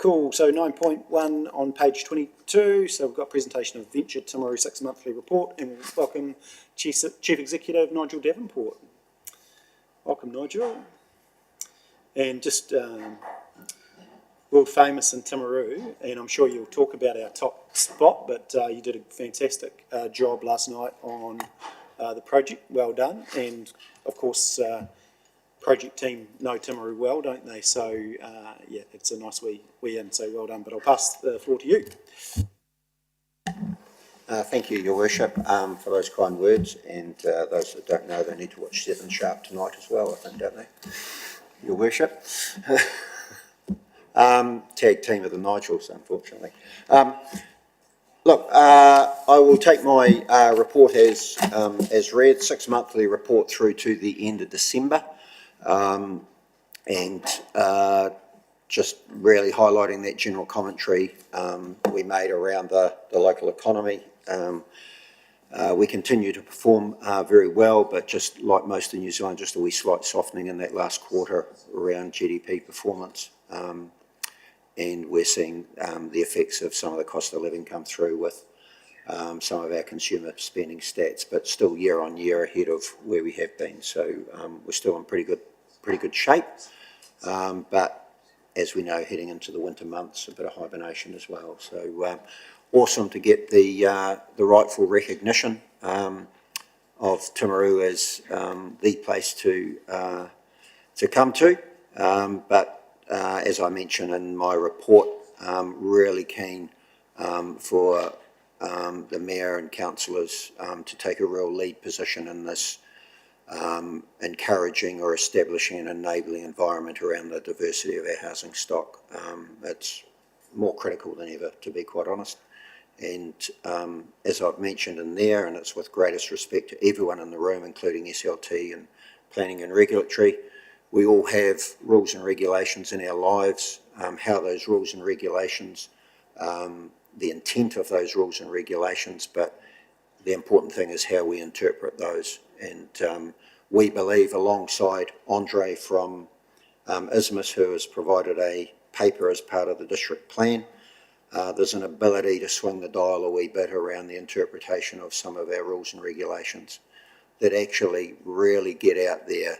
Cool, so 9.1 on page 22, so we've got presentation of Venture Timaru 6 monthly report, and we'll welcome Chief Executive Nigel Davenport. Welcome, Nigel. And just world famous in Timaru, and I'm sure you'll talk about our top spot, but you did a fantastic job last night on the project. Well done, and of course project team know Timaru well, don't they? So yeah, it's a nice wee in, so well done. But I'll pass the floor to you. Thank you, Your Worship, for those kind words, and those that don't know, they need to watch 7 Sharp tonight as well, I think, don't they? Your Worship. Tag team of the Nigels, unfortunately. Look, I will take my report as read, 6 monthly report through to the end of December, and just really highlighting that general commentary we made around the local economy. We continue to perform very well, but just like most of New Zealand, just a wee slight softening in that last quarter around GDP performance. And we're seeing the effects of some of the cost of living come through with some of our consumer spending stats, but still year on year ahead of where we have been. So we're still in pretty good shape. But as we know, heading into the winter months, a bit of hibernation as well. So awesome to get the rightful recognition of Timaru as the place to come to. But as I mentioned in my report, really keen for the Mayor and councillors to take a real lead position in this encouraging or establishing an enabling environment around the diversity of our housing stock. It's more critical than ever, to be quite honest. And as I've mentioned in there, and it's with greatest respect to everyone in the room, including SLT and Planning and Regulatory, we all have rules and regulations in our lives, how those rules and regulations, the intent of those rules and regulations, but the important thing is how we interpret those. And we believe, alongside Andre from ISMIS, who has provided a paper as part of the district plan, there's an ability to swing the dial a wee bit around the interpretation of some of our rules and regulations that actually really get out there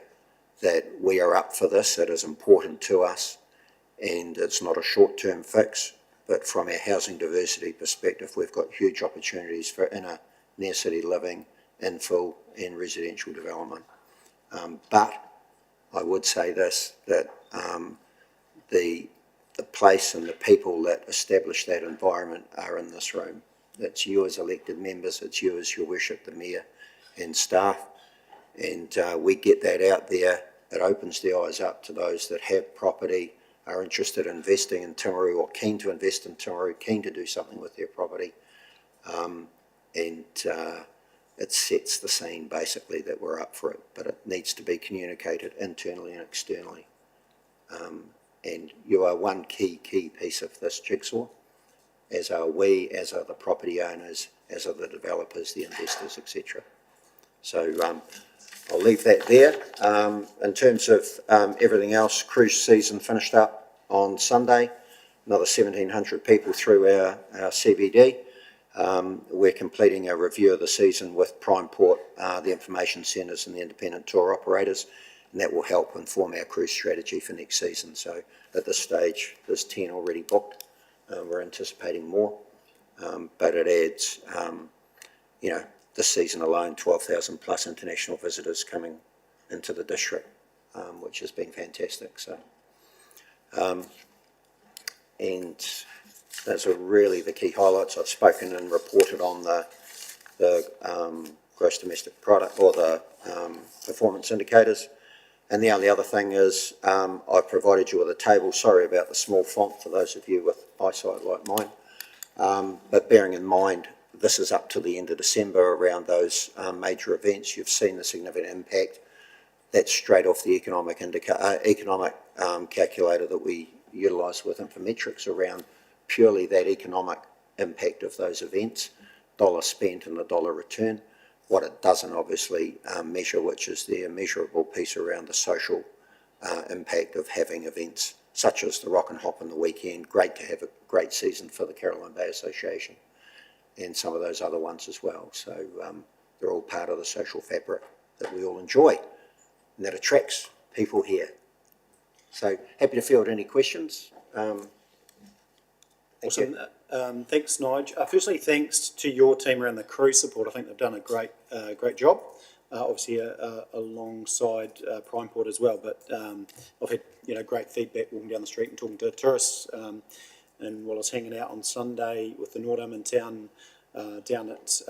that we are up for this, it is important to us, and it's not a short-term fix, but from our housing diversity perspective, we've got huge opportunities for inner near-city living, infill and residential development. But I would say this, that the place and the people that establish that environment are in this room. It's you as elected members, it's you as Your Worship, the Mayor and staff, and we get that out there. It opens the eyes up to those that have property, are interested in investing in Timaru or keen to invest in Timaru, keen to do something with their property. And it sets the scene basically that we're up for it, but it needs to be communicated internally and externally. And you are one key piece of this jigsaw, as are we, as are the property owners, as are the developers, the investors, etc. So I'll leave that there. In terms of everything else, cruise season finished up on Sunday. Another 1,700 people through our CBD. We're completing a review of the season with Prime Port, the information centres and the independent tour operators, and that will help inform our cruise strategy for next season. So at this stage, there's 10 already booked. We're anticipating more, but it adds, you know, this season alone, 12,000 plus international visitors coming into the district, which has been fantastic. So, and those are really the key highlights. I've spoken and reported on the gross domestic product or the performance indicators. And the only other thing is I've provided you with a table. Sorry about the small font for those of you with eyesight like mine. But bearing in mind, this is up to the end of December around those major events. You've seen the significant impact. That's straight off the economic calculator that we utilise with Infometrics around purely that economic impact of those events, dollar spent and the dollar return. What it doesn't obviously measure, which is the immeasurable piece around the social impact of having events such as the Rock and Hop on the weekend. Great to have a great season for the Caroline Bay Association and some of those other ones as well. So they're all part of the social fabric that we all enjoy and that attracts people here. So happy to field any questions. Thank you. Awesome. Thanks, Nigel. Firstly, thanks to your team around the crew support. I think they've done a great job. Obviously, alongside Primeport as well. But I've had great feedback walking down the street and talking to tourists. And while I was hanging out on Sunday with the Nordum in town down at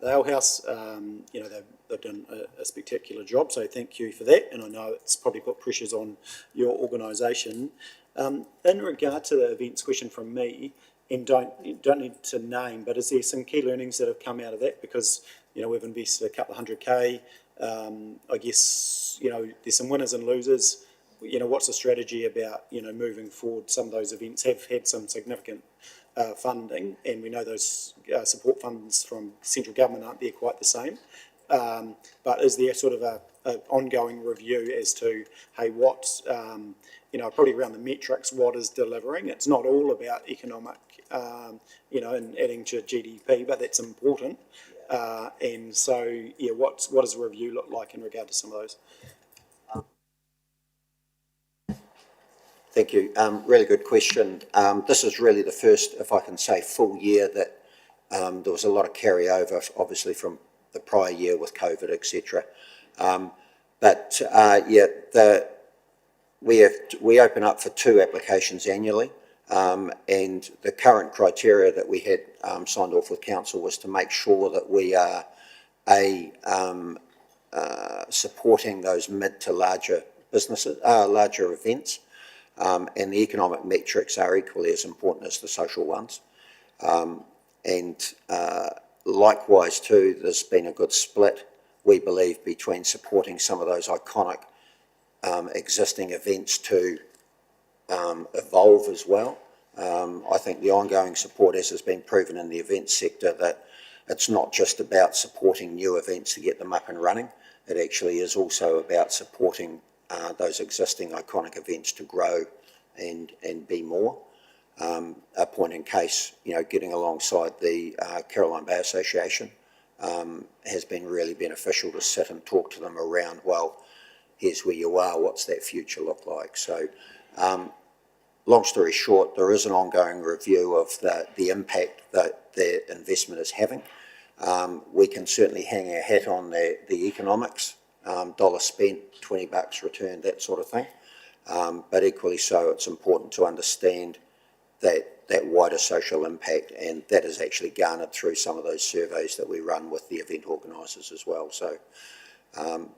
the Ale House, they've done a spectacular job. So thank you for that. And I know it's probably put pressures on your organisation. In regard to the events question from me, and you don't need to name, but is there some key learnings that have come out of that? Because we've invested a couple of $100K. I guess there's some winners and losers. What's the strategy about moving forward? Some of those events have had some significant funding, and we know those support funds from central government aren't there quite the same. But is there sort of a ongoing review as to, hey, what probably around the metrics, what is delivering? It's not all about economic, and adding to GDP, but that's important. And so, what does a review look like in regard to some of those? Thank you. Really good question. This is really the first, if I can say, full year that there was a lot of carryover, obviously, from the prior year with COVID, etc. We open up for 2 applications annually, and the current criteria that we had signed off with council was to make sure that we are supporting those mid to larger businesses, larger events, and the economic metrics are equally as important as the social ones. Likewise too, there's been a good split, we believe, between supporting some of those iconic existing events to evolve as well. I think the ongoing support, as has been proven in the events sector, that it's not just about supporting new events to get them up and running. It actually is also about supporting those existing iconic events to grow and be more. A point in case, getting alongside the Caroline Bay Association has been really beneficial to sit and talk to them around, well, here's where you are, what's that future look like? So long story short, there is an ongoing review of the impact that the investment is having. We can certainly hang our hat on the economics, dollar spent, $20 returned, that sort of thing. But equally so, it's important to understand that wider social impact, and that is actually garnered through some of those surveys that we run with the event organisers as well. So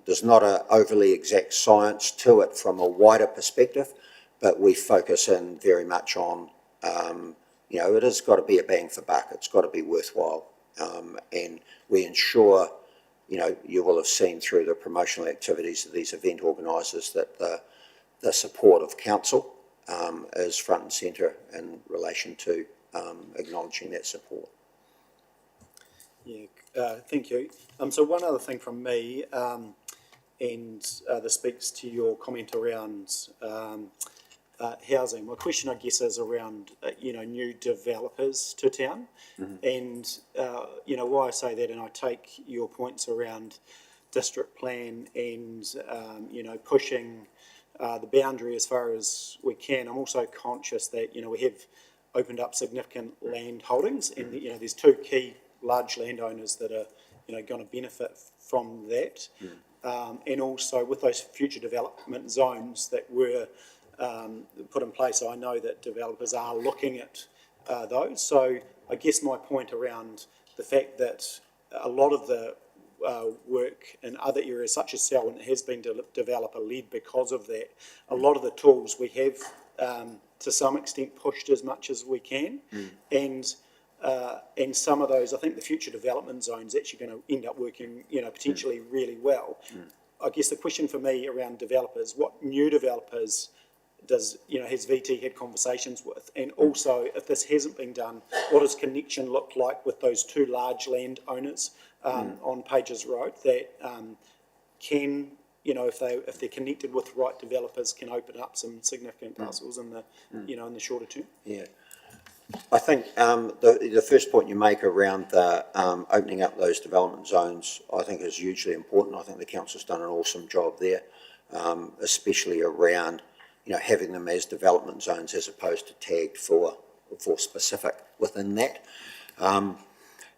there's not an overly exact science to it from a wider perspective, but we focus in very much on, it has got to be a bang for buck. It's got to be worthwhile. And we ensure, you will have seen through the promotional activities of these event organisers that the support of council is front and centre in relation to acknowledging that support. Yeah, thank you. So one other thing from me, and this speaks to your comment around housing. My question, I guess, is around new developers to town, and why I say that, and I take your points around district plan and pushing the boundary as far as we can. I'm also conscious that we have opened up significant land holdings, and there's 2 key large landowners that are going to benefit from that, and also with those future development zones that were put in place. I know that developers are looking at those. So I guess my point around the fact that a lot of the work in other areas such as Selwyn has been developer led because of that. A lot of the tools we have to some extent pushed as much as we can, and some of those, I think the future development zones actually going to end up working potentially really well. I guess the question for me around developers, what new developers has VT had conversations with, and also if this hasn't been done, what does connection look like with those 2 large landowners on Pages Road that can you know, if they're connected with the right developers, can open up some significant parcels in the, you know, in the shorter term. Yeah. I think the first point you make around the opening up those development zones, I think is hugely important. I think the council's done an awesome job there, especially around, you know, having them as development zones as opposed to tagged for specific within that.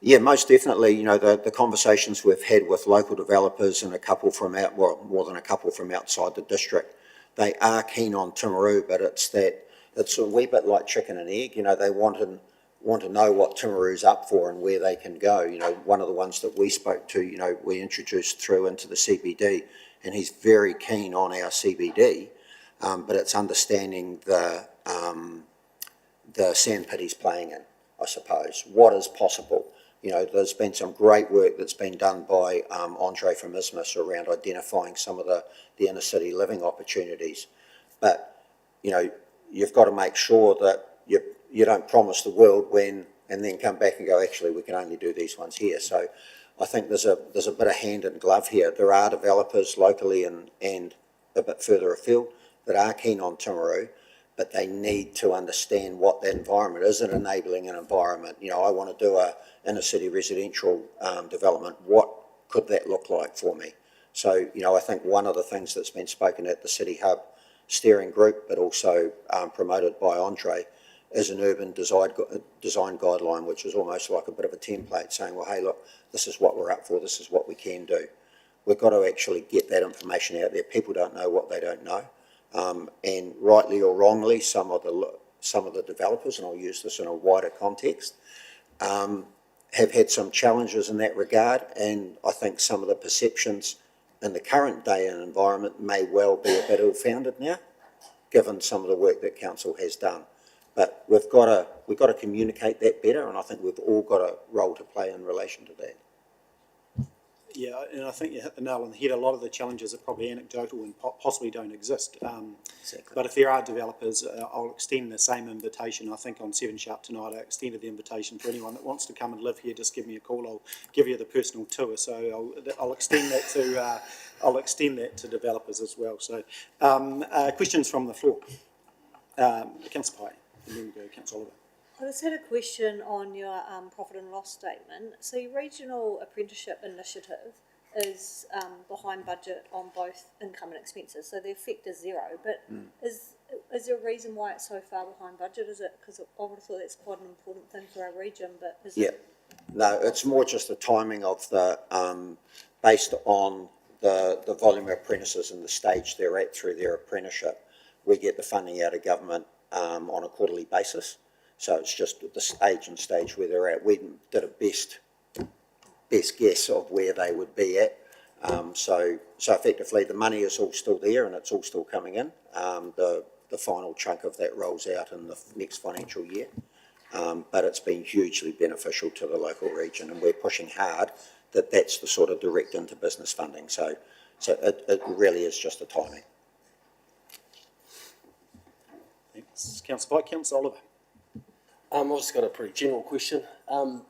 Yeah, most definitely, you know, the conversations we've had with local developers and a couple from more than a couple from outside the district, they are keen on Timaru, but it's a wee bit like chicken and egg, you know, they want to know what Timaru's up for and where they can go. You know, one of the ones that we spoke to, you know, we introduced through into the CBD, and he's very keen on our CBD, but it's understanding the sandpit he's playing in, I suppose. What is possible? You know, there's been some great work that's been done by Andre from Isthmus around identifying some of the inner city living opportunities. But, you know, you've got to make sure that you don't promise the world and then come back and go, actually, we can only do these ones here. So I think there's a bit of hand in glove here. There are developers locally and a bit further afield that are keen on Timaru, but they need to understand what that environment is, an enabling an environment. You know, I want to do a inner city residential development. What could that look like for me? So, you know, I think one of the things that's been spoken at the City Hub steering group, but also promoted by Andre, is an urban design guideline, which is almost like a bit of a template saying, well, hey, look, this is what we're up for, this is what we can do. We've got to actually get that information out there. People don't know what they don't know. And rightly or wrongly, some of the developers, and I'll use this in a wider context, have had some challenges in that regard, and I think some of the perceptions in the current day and environment may well be a bit ill-founded now, given some of the work that council has done. But we've got to communicate that better, and I think we've all got a role to play in relation to that. Yeah, and I think you hit the nail on the head. A lot of the challenges are probably anecdotal and possibly don't exist. Exactly. But if there are developers, I'll extend the same invitation. I think on 7 Sharp tonight, I extended the invitation for anyone that wants to come and live here. Just give me a call. I'll give you the personal tour. So I'll extend that to developers as well. So questions from the floor. Councillor Pai, and then we go Councillor Oliver. I just had a question on your profit and loss statement. So your regional apprenticeship initiative is behind budget on both income and expenses, so the effect is zero. But is there a reason why it's so far behind budget? Is it because I would have thought that's quite an important thing for our region? But is it? No, it's more just the timing of the based on the volume of apprentices and the stage they're at through their apprenticeship. We get the funding out of government on a quarterly basis. So it's just the age and stage where they're at. We did a best guess of where they would be at. So effectively the money is all still there and it's all still coming in. The final chunk of that rolls out in the next financial year. But it's been hugely beneficial to the local region, and we're pushing hard that that's the sort of direct into business funding. So it really is just the timing. Thanks. Councillor Pike. Councillor Oliver. I've just got a pretty general question. Are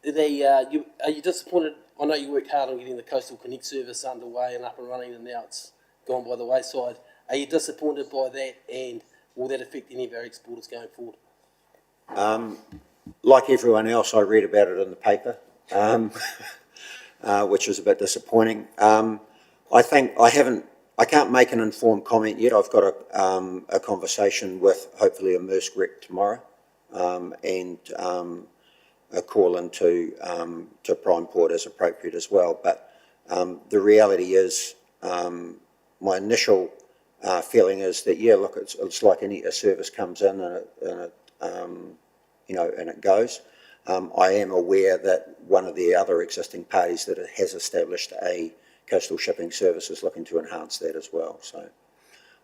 you disappointed? I know you worked hard on getting the Coastal Connect service underway and up and running, and now it's gone by the wayside. Are you disappointed by that, and will that affect any of our exporters going forward? Like everyone else, I read about it in the paper, which is a bit disappointing. I think I can't make an informed comment yet. I've got a conversation with hopefully a Maersk rep tomorrow. And a call into to Prime Port as appropriate as well. But the reality is, my initial feeling is that look, it's like a service comes in and it goes. I am aware that one of the other existing parties that has established a coastal shipping service is looking to enhance that as well. So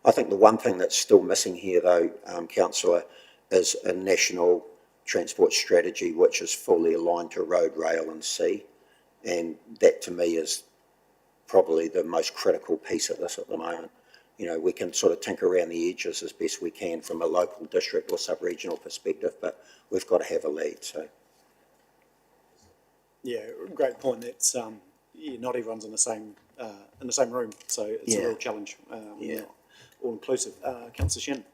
I think the one thing that's still missing here, though, Councillor, is a national transport strategy which is fully aligned to road, rail and sea, and that to me is probably the most critical piece of this at the moment. You know, we can sort of tinker around the edges as best we can from a local, district or sub-regional perspective, but we've got to have a lead. So, yeah, great point. That's not everyone's on the same in the same room, so it's a Yeah. real challenge. Yeah. All inclusive. Councillor Shannon.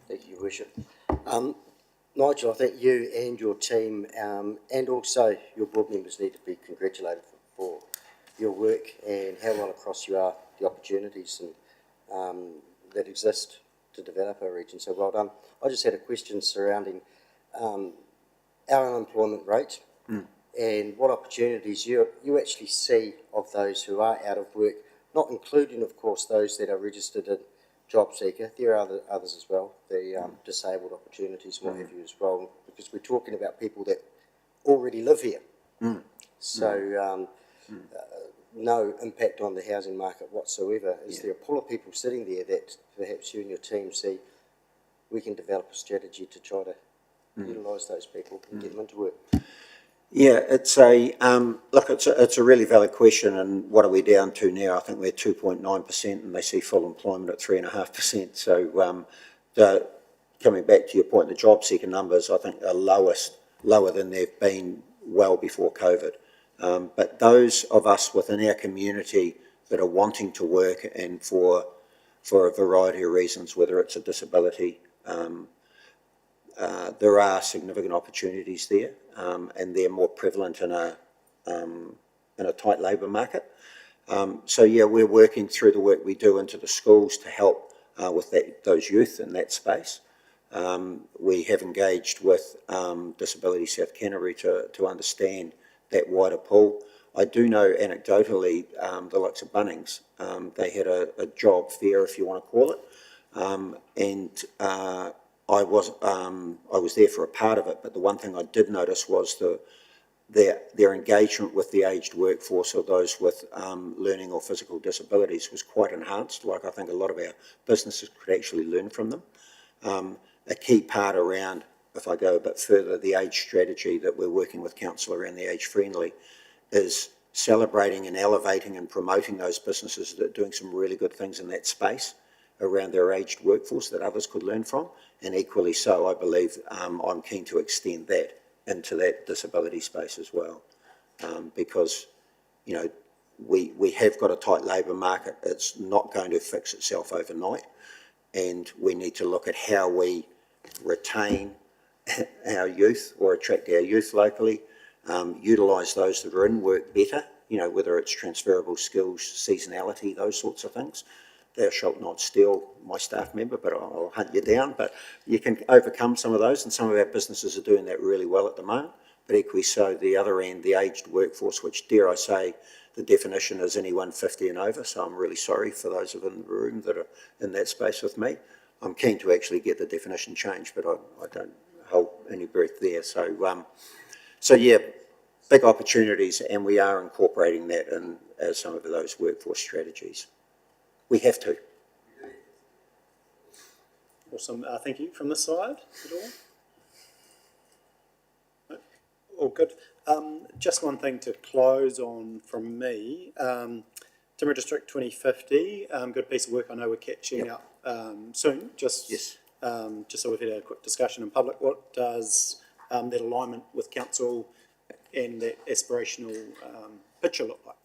Thank you, Your Worship. Nigel, I think you and your team, and also your board members need to be congratulated for your work and how well across you are, the opportunities and, that exist to develop our region. So well done. I just had a question surrounding our unemployment rate and what opportunities you actually see of those who are out of work, not including, of course, those that are registered in job seeker. There are others as well, the disabled opportunities, what have you as well, because we're talking about people that already live here. So no impact on the housing market whatsoever. Is there a pool of people sitting there that perhaps you and your team see we can develop a strategy to try to utilise those people and get them into work? Yeah, it's it's a really valid question. And what are we down to now? I think we're 2.9%, and they see full employment at 3.5%. So, coming back to your point, the job seeker numbers I think are lower than they've been well before COVID. But those of us within our community that are wanting to work, and for a variety of reasons, whether it's a disability, there are significant opportunities there, and they're more prevalent in a tight labour market. So yeah, we're working through the work we do into the schools to help with those youth in that space. We have engaged with Disability South Canterbury to understand that wider pool. I do know anecdotally the likes of Bunnings, they had a job fair, if you want to call it, and I was there for a part of it, but the one thing I did notice was their engagement with the aged workforce, or those with learning or physical disabilities, was quite enhanced. Like, I think a lot of our businesses could actually learn from them. A key part around, if I go a bit further, the age strategy that we're working with council around the age friendly is celebrating and elevating and promoting those businesses that are doing some really good things in that space around their aged workforce that others could learn from. And equally so, I believe I'm keen to extend that into that disability space as well, because, you know, we have got a tight labour market. It's not going to fix itself overnight, and we need to look at how we retain our youth or attract our youth locally, utilise those that are in work better, you know, whether it's transferable skills, seasonality, those sorts of things. Thou shalt not steal, my staff member, but I'll hunt you down. But you can overcome some of those, and some of our businesses are doing that really well at the moment. But equally so, the other end, the aged workforce, which, dare I say, the definition is anyone 50 and over. So I'm really sorry for those of in the room that are in that space with me. I'm keen to actually get the definition changed, but I don't hold any breath there. So yeah, big opportunities, and we are incorporating that in as some of those workforce strategies. We have to. Awesome. Thank you. From this side at all? No? All good. Just one thing to close on from me. Timaru District 2050, good piece of work. I know we're catching up soon. Just so we've had a quick discussion in public. What does that alignment with council and that aspirational picture look like?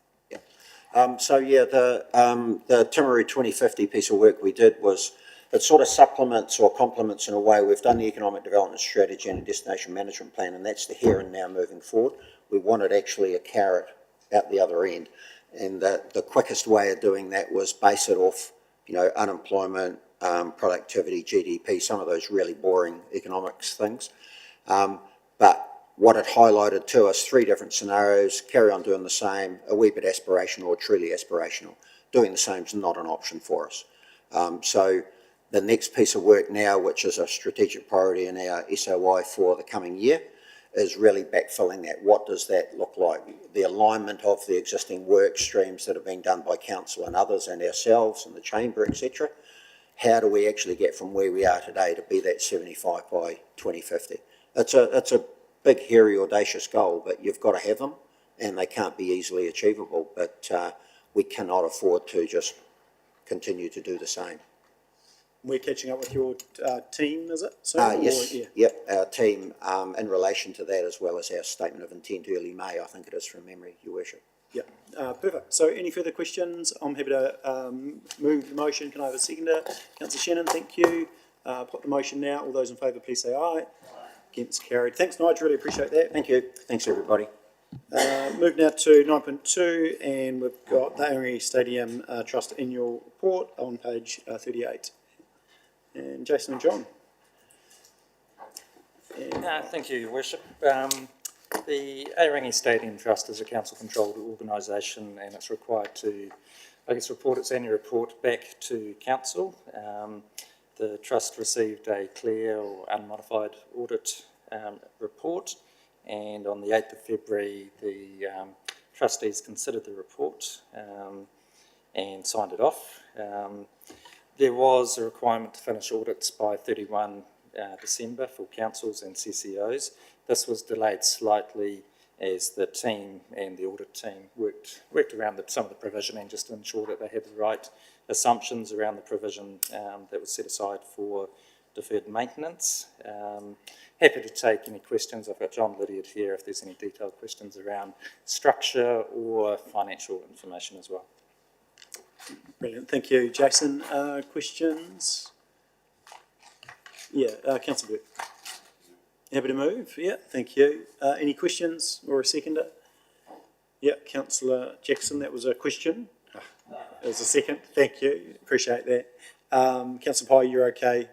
The Timaru 2050 piece of work we did was, it sort of supplements or complements in a way. We've done the economic development strategy and a destination management plan, and that's the here and now moving forward. We wanted actually a carrot out the other end, and the quickest way of doing that was base it off, you know, unemployment, productivity, GDP, some of those really boring economics things. But what it highlighted to us, 3 different scenarios: carry on doing the same, a wee bit aspirational, or truly aspirational. Doing the same is not an option for us. So the next piece of work now, which is a strategic priority in our SOI for the coming year, is really backfilling that. What does that look like? The alignment of the existing work streams that have been done by council and others and ourselves and the chamber, etc. How do we actually get from where we are today to be that 75 by 2050? It's a big, hairy, audacious goal, but you've got to have them, and they can't be easily achievable. But we cannot afford to just continue to do the same. We're catching up with your team, is it? Yes, yep, our team, in relation to that, as well as our statement of intent early May, I think it is from memory, Your Worship. Yeah, perfect. So any further questions? I'm happy to move the motion. Can I have a seconder? Councillor Shannon, thank you. Put the motion now. All those in favour, please say aye. Against, carried. Thanks, Nigel, really appreciate that. Thank you. Thanks, everybody. Move now to 9.2, and we've got the Aorangi Stadium Trust Annual Report on page 38. And Jason and John. Thank you, Your Worship. The Aorangi Stadium Trust is a council-controlled organisation, and it's required to, report its annual report back to council. The trust received a clear or unmodified audit report, and on the 8th of February, the trustees considered the report and signed it off. There was a requirement to finish audits by 31 December for councils and CCOs. This was delayed slightly as the team and the audit team worked around some of the provisioning just to ensure that they had the right assumptions around the provision that was set aside for deferred maintenance. Happy to take any questions. I've got John Lydiard here if there's any detailed questions around structure or financial information as well. Brilliant, thank you, Jason. Questions? Yeah, Councillor Burke. Happy to move? Yeah, thank you. Any questions or a seconder? Yeah, Councillor Jackson, that was a question. It was a second, thank you, appreciate that. Councillor Pye, you're okay?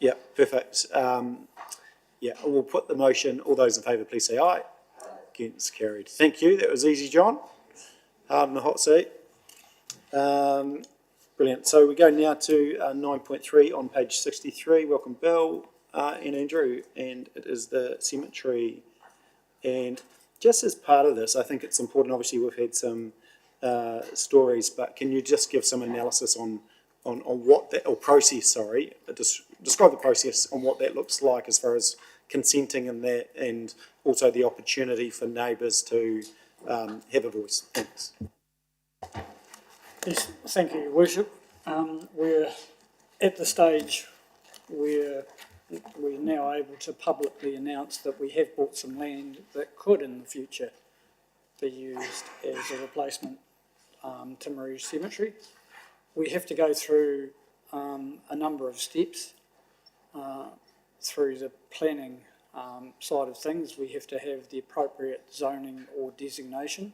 Yeah, perfect. Yeah, we'll put the motion. All those in favour, please say aye. Against, carried. Thank you, that was easy, John. Hard in the hot seat. Brilliant. So we go now to 9.3 on page 63. Welcome, Bill and Andrew, and it is the cemetery. And just as part of this, I think it's important. Obviously, we've had some stories, but can you just give some analysis on what that, or process? Sorry, describe the process on what that looks like as far as consenting and that, and also the opportunity for neighbours to have a voice. Thanks. Yes, thank you, Your Worship. We're at the stage where we're now able to publicly announce that we have bought some land that could in the future be used as a replacement Timaru Cemetery. We have to go through a number of steps through the planning side of things. We have to have the appropriate zoning or designation.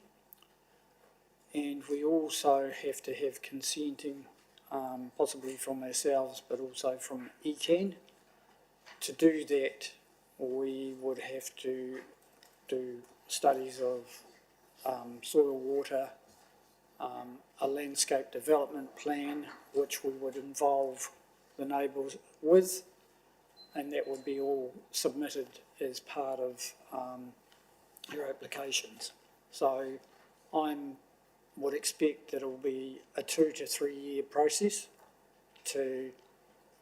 And we also have to have consenting, possibly from ourselves, but also from ECAN. To do that, we would have to do studies of soil, water, a landscape development plan, which we would involve the neighbours with, and that would be all submitted as part of your applications. So would expect that it will be a 2 to 3 year process to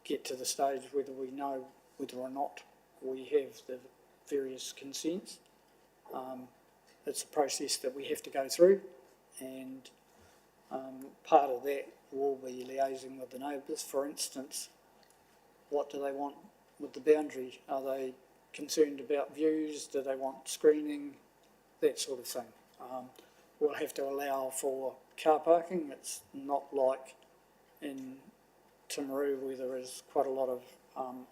get to the stage whether we know whether or not we have the various consents. It's a process that we have to go through, and part of that will be liaising with the neighbours. For instance, what do they want with the boundary? Are they concerned about views? Do they want screening? That sort of thing. We'll have to allow for car parking. It's not like in Timaru where there is quite a lot of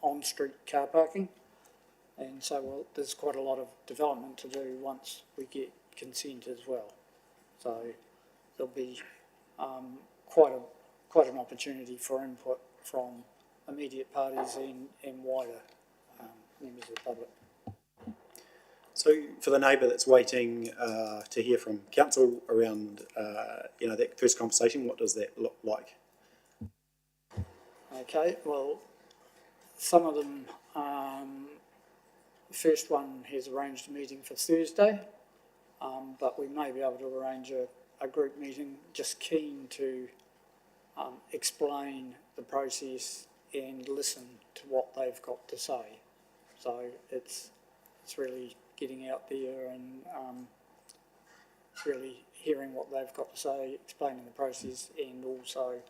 on-street car parking, and so there's quite a lot of development to do once we get consent as well. So there'll be quite an opportunity for input from immediate parties and wider members of the public. So for the neighbour that's waiting to hear from council around, that first conversation, what does that look like? Okay, well, some of them, the first one has arranged a meeting for Thursday, but we may be able to arrange a group meeting, just keen to explain the process and listen to what they've got to say. So it's really getting out there and really hearing what they've got to say, explaining the process, and also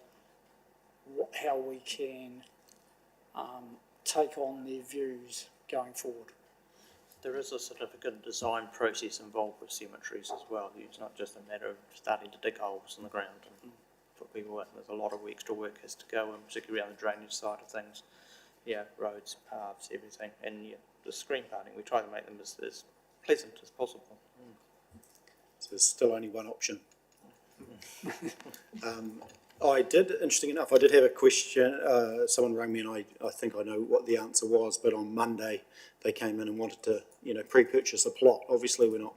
how we can take on their views going forward. There is a significant design process involved with cemeteries as well. It's not just a matter of starting to dig holes in the ground and put people in. There's a lot of extra work has to go in, particularly around the drainage side of things. Yeah, roads, paths, everything. And yeah, the screen parting, we try to make them as pleasant as possible. So there's still only one option. I did, interesting enough, I did have a question. Someone rang me and I think I know what the answer was, but on Monday they came in and wanted to, pre-purchase a plot. Obviously we're not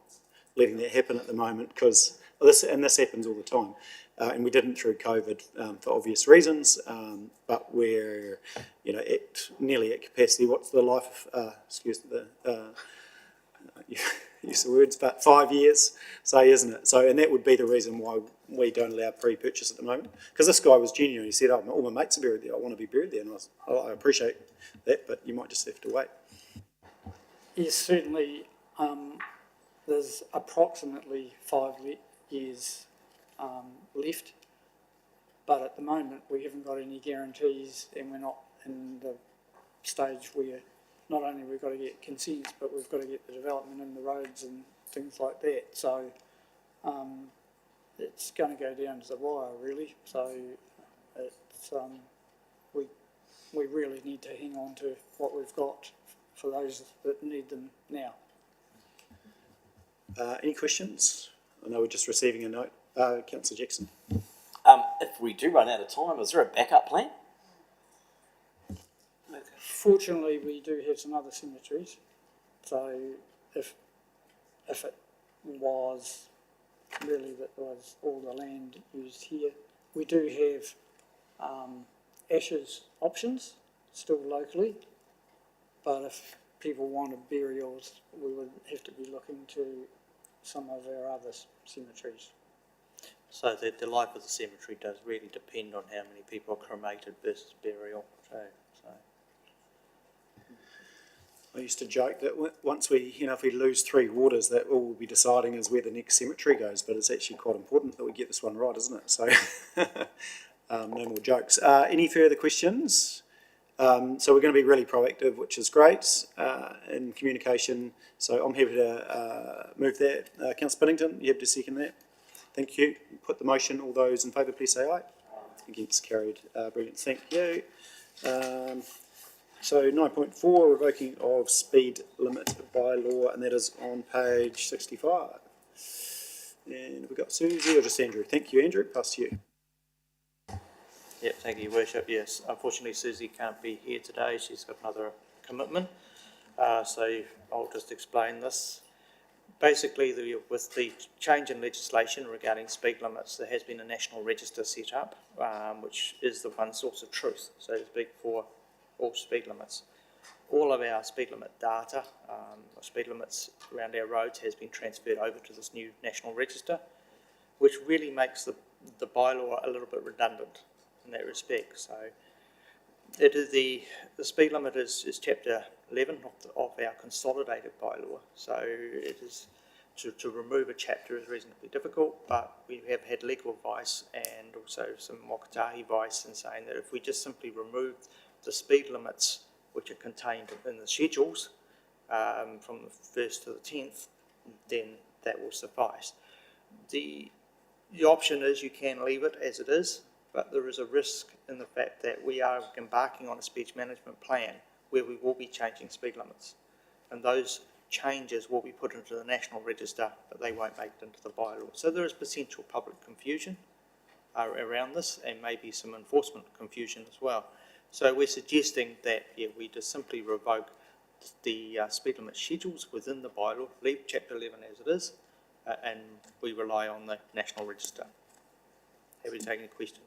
letting that happen at the moment because this happens all the time. And we didn't through COVID for obvious reasons, but we're, nearly at capacity. What's the life of, use the words, but 5 years, say, isn't it? So, and that would be the reason why we don't allow pre-purchase at the moment. Because this guy was genuine. He said, all my mates are buried there. I want to be buried there. And I appreciate that, but you might just have to wait. Yes, certainly, there's approximately 5 years left, but at the moment we haven't got any guarantees, and we're not in the stage where not only we've got to get consents, but we've got to get the development in the roads and things like that. So it's going to go down to the wire, really. So it's we really need to hang on to what we've got for those that need them now. Any questions? I know we're just receiving a note. Councillor Jackson. If we do run out of time, is there a backup plan? Fortunately, we do have some other cemeteries. So if it was really that was all the land used here, we do have ashes options still locally. But if people wanted burials, we would have to be looking to some of our other cemeteries. So the life of the cemetery does really depend on how many people are cremated versus burial. So. I used to joke that once we, if we lose 3 waters, that all we'll be deciding is where the next cemetery goes. But it's actually quite important that we get this one right, isn't it? So, no more jokes. Any further questions? So we're going to be really proactive, which is great, in communication. So I'm happy to move that. Councillor Piddington, you have to second that. Thank you. Put the motion. All those in favour, please say aye. Against, carried. Brilliant. Thank you. So 9.4, revoking of speed limit bylaw, and that is on page 65. And we've got Susie or just Andrew. Thank you, Andrew. Pass to you. Yeah, thank you, Your Worship. Yes, unfortunately Susie can't be here today. She's got another commitment. So I'll just explain this. Basically, with the change in legislation regarding speed limits, there has been a national register set up, which is the one source of truth, so to speak, for all speed limits. All of our speed limit data, speed limits around our roads has been transferred over to this new national register, which really makes the bylaw a little bit redundant in that respect. So it is the speed limit is chapter 11 of our consolidated bylaw. So it is to remove a chapter is reasonably difficult, but we have had legal advice and also some Mokatahi advice in saying that if we just simply remove the speed limits which are contained in the schedules from the 1st to the 10th, then that will suffice. The option is you can leave it as it is, but there is a risk in the fact that we are embarking on a speech management plan where we will be changing speed limits, and those changes will be put into the national register, but they won't make it into the bylaw. So there is potential public confusion around this, and maybe some enforcement confusion as well. So we're suggesting that we just simply revoke the speed limit schedules within the bylaw, leave chapter 11 as it is, and we rely on the national register. Happy to take any questions.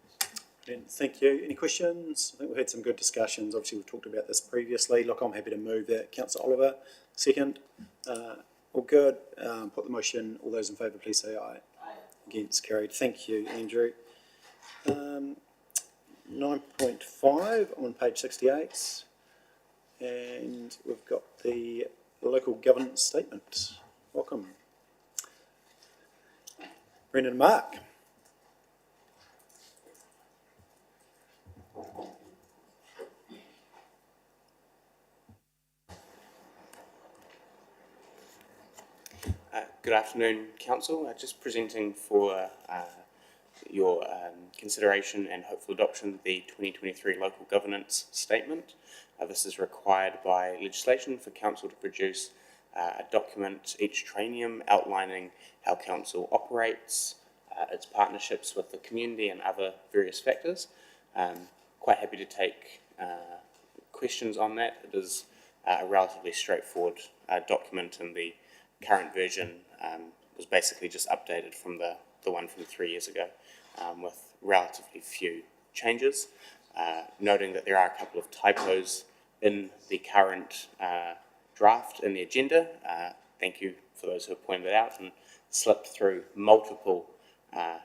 Thank you. Any questions? I think we've had some good discussions. Obviously, we've talked about this previously. Look, I'm happy to move that. Councillor Oliver, second. All good. Put the motion. All those in favour, please say aye. Aye. Against, carried. Thank you, Andrew. 9.5 on page 68. And we've got the local governance statement. Welcome. Brendan and Mark. Good afternoon, Council. Just presenting for your consideration and hopeful adoption of the 2023 Local Governance Statement. This is required by legislation for Council to produce a document each triennium outlining how Council operates, its partnerships with the community and other various factors. Quite happy to take questions on that. It is a relatively straightforward document, and the current version was basically just updated from the one from 3 years ago with relatively few changes, noting that there are a couple of typos in the current draft in the agenda. Thank you for those who have pointed it out and slipped through multiple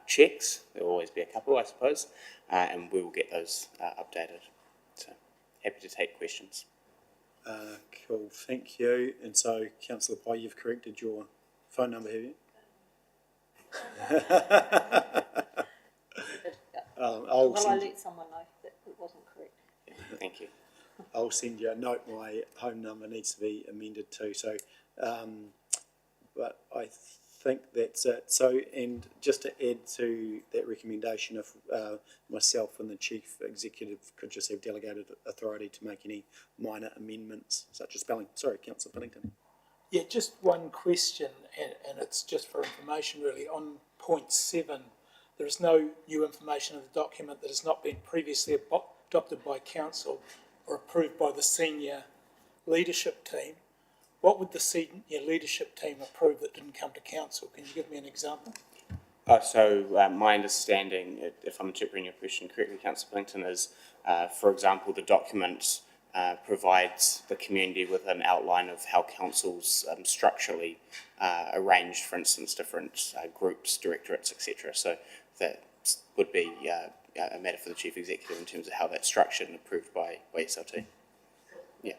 checks. There will always be a couple, I suppose, and we will get those updated. So happy to take questions. Cool, thank you. And so, Councillor Pye, you've corrected your phone number, have you? Well, I let someone know that it wasn't correct. Thank you. I'll send you a note. My home number needs to be amended too. So, but I think that's it. So, and just to add to that recommendation, if myself and the Chief Executive could just have delegated authority to make any minor amendments, such as spelling. Sorry, Councillor Pennington. Yeah, just one question, and it's just for information really. On point 7, there is no new information in the document that has not been previously adopted by Council or approved by the senior leadership team. What would the senior leadership team approve that didn't come to Council? Can you give me an example? My understanding, if I'm interpreting your question correctly, Councillor Pennington, is, for example, the document provides the community with an outline of how councils structurally arrange, for instance, different groups, directorates, etc. So that would be a matter for the Chief Executive in terms of how that's structured and approved by SLT. Yeah.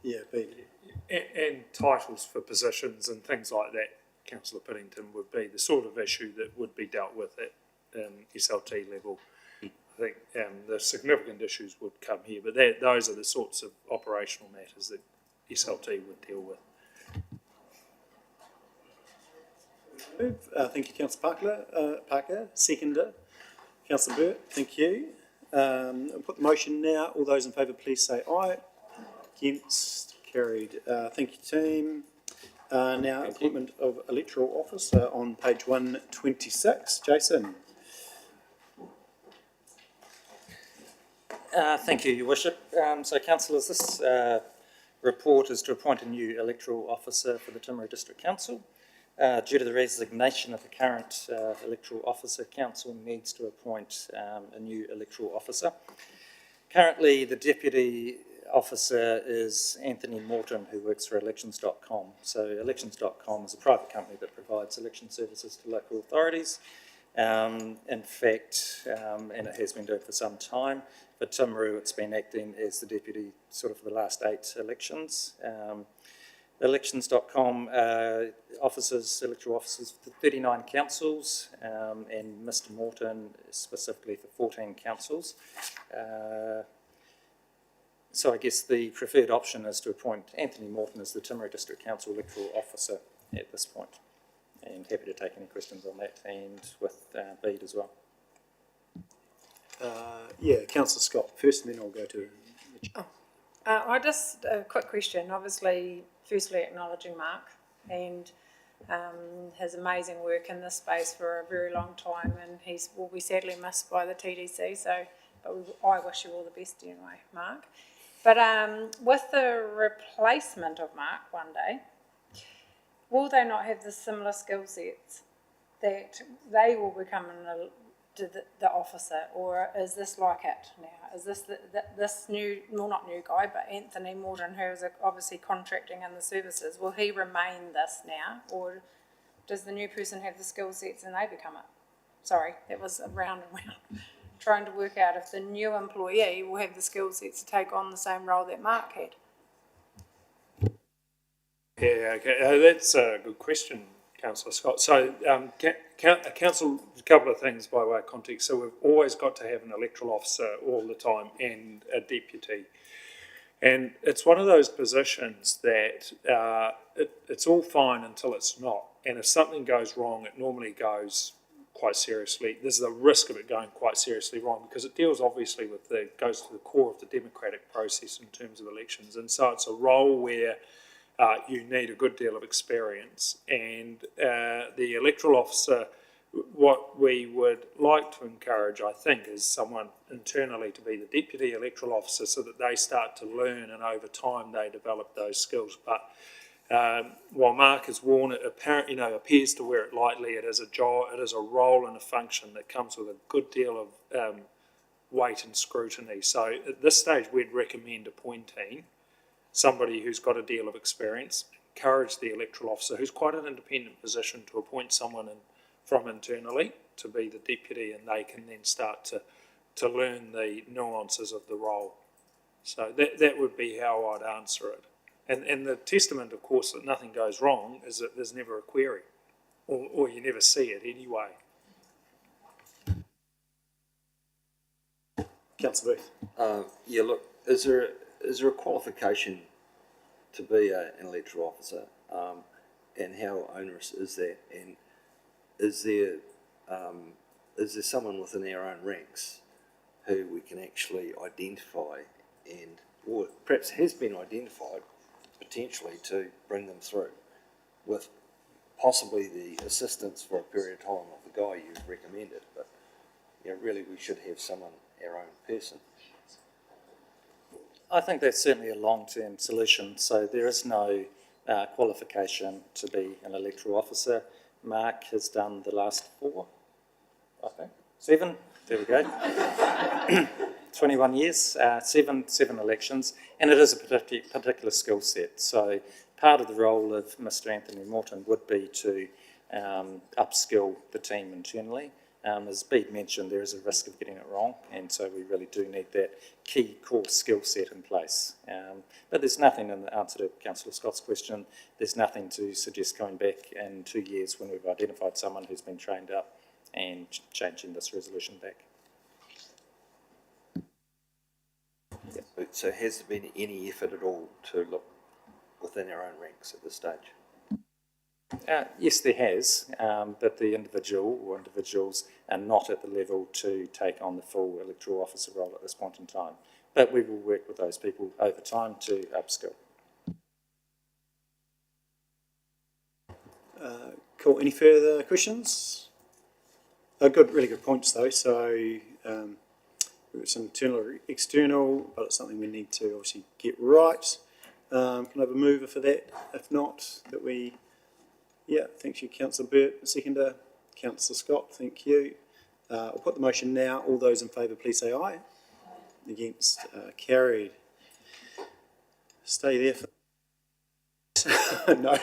Yeah, Pete. And titles for positions and things like that, Councillor Pennington, would be the sort of issue that would be dealt with at SLT level. I think the significant issues would come here, but those are the sorts of operational matters that SLT would deal with. Thank you, Councillor Parker. Seconder, Councillor Burt, thank you. I'll put the motion now. All those in favour, please say aye. Against, carried. Thank you, team. Now, appointment of electoral officer on page 126. Jason. Thank you, Your Worship. So, councillors, this report is to appoint a new electoral officer for the Timaru District Council. Due to the resignation of the current electoral officer, Council needs to appoint a new electoral officer. Currently, the deputy officer is Anthony Morton, who works for elections.com. So elections.com is a private company that provides election services to local authorities. In fact, and it has been doing it for some time, but Timaru, it's been acting as the deputy sort of for the last 8 elections. Elections.com electoral officers for 39 councils, and Mr Morton specifically for 14 councils. So I guess the preferred option is to appoint Anthony Morton as the Timaru District Council electoral officer at this point. And happy to take any questions on that, and with Bede as well. Yeah, Councillor Scott first, and then I'll go to Richard. I just, a quick question, obviously, firstly acknowledging Mark and his amazing work in this space for a very long time, and he will be sadly missed by the TDC, so, but I wish you all the best anyway, Mark. But with the replacement of Mark one day, will they not have the similar skill sets that they will become the officer, or is this like it now? Is this this new, well, not new guy, but Anthony Morton, who is obviously contracting in the services, will he remain this now, or does the new person have the skill sets and they become it? Sorry, that was round and round. Trying to work out if the new employee will have the skill sets to take on the same role that Mark had. Yeah, okay, that's a good question, Councillor Scott. So, Council, a couple of things by way of context. So we've always got to have an electoral officer all the time and a deputy. And it's one of those positions that it's all fine until it's not. And if something goes wrong, it normally goes quite seriously. There's the risk of it going quite seriously wrong because it deals obviously with goes to the core of the democratic process in terms of elections. And so it's a role where you need a good deal of experience. And the electoral officer, what we would like to encourage, I think, is someone internally to be the deputy electoral officer so that they start to learn and over time they develop those skills. But while Mark has worn it, appears to wear it lightly, it is a job, it is a role and a function that comes with a good deal of weight and scrutiny. So at this stage, we'd recommend appointing somebody who's got a deal of experience, encourage the electoral officer, who's quite an independent position, to appoint someone from internally to be the deputy, and they can then start to learn the nuances of the role. So that would be how I'd answer it. And the testament, of course, that nothing goes wrong is that there's never a query, or you never see it anyway. Councillor Booth. Yeah, look, is there a qualification to be an electoral officer, and how onerous is that? And is there someone within our own ranks who we can actually identify or perhaps has been identified potentially to bring them through with possibly the assistance for a period of time of the guy you've recommended? But really we should have someone, our own person. I think that's certainly a long-term solution. So there is no qualification to be an electoral officer. Mark has done the last 4, I think. 7, there we go. 21 years, 7 elections, and it is a particular skill set. So part of the role of Mr. Anthony Morton would be to upskill the team internally. As Bede mentioned, there is a risk of getting it wrong, and so we really do need that key core skill set in place. But there's nothing, in the answer to Councillor Scott's question, there's nothing to suggest going back in 2 years when we've identified someone who's been trained up and changing this resolution back. So has there been any effort at all to look within our own ranks at this stage? Yes, there has, but the individual or individuals are not at the level to take on the full electoral officer role at this point in time. But we will work with those people over time to upskill. Cool. Any further questions? Good, really good points though. So it's internal or external, but it's something we need to obviously get right. Can I have a mover for that? If not, that we... Yeah, thank you, Councillor Burt. Seconder, Councillor Scott, thank you. I'll put the motion now. All those in favour, please say aye. Against, carried. Stay there for... No,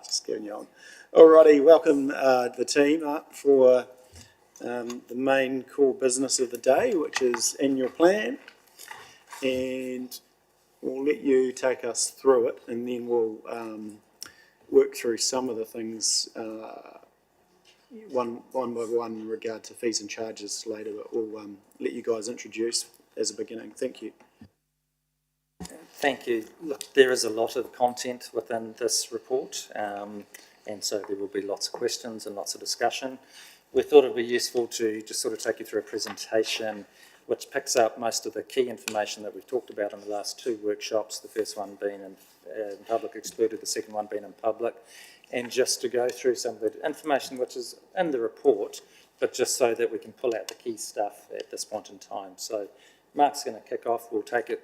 just carrying you on. Alrighty, welcome the team up for the main core business of the day, which is annual plan. And we'll let you take us through it, and then we'll... work through some of the things one by one in regard to fees and charges later, but we'll let you guys introduce as a beginning. Thank you. Thank you. Look, there is a lot of content within this report, and so there will be lots of questions and lots of discussion. We thought it would be useful to just sort of take you through a presentation which picks up most of the key information that we've talked about in the last 2 workshops, the first one being in public excluded, the second one being in public, and just to go through some of the information which is in the report, but just so that we can pull out the key stuff at this point in time. So Mark's going to kick off. We'll take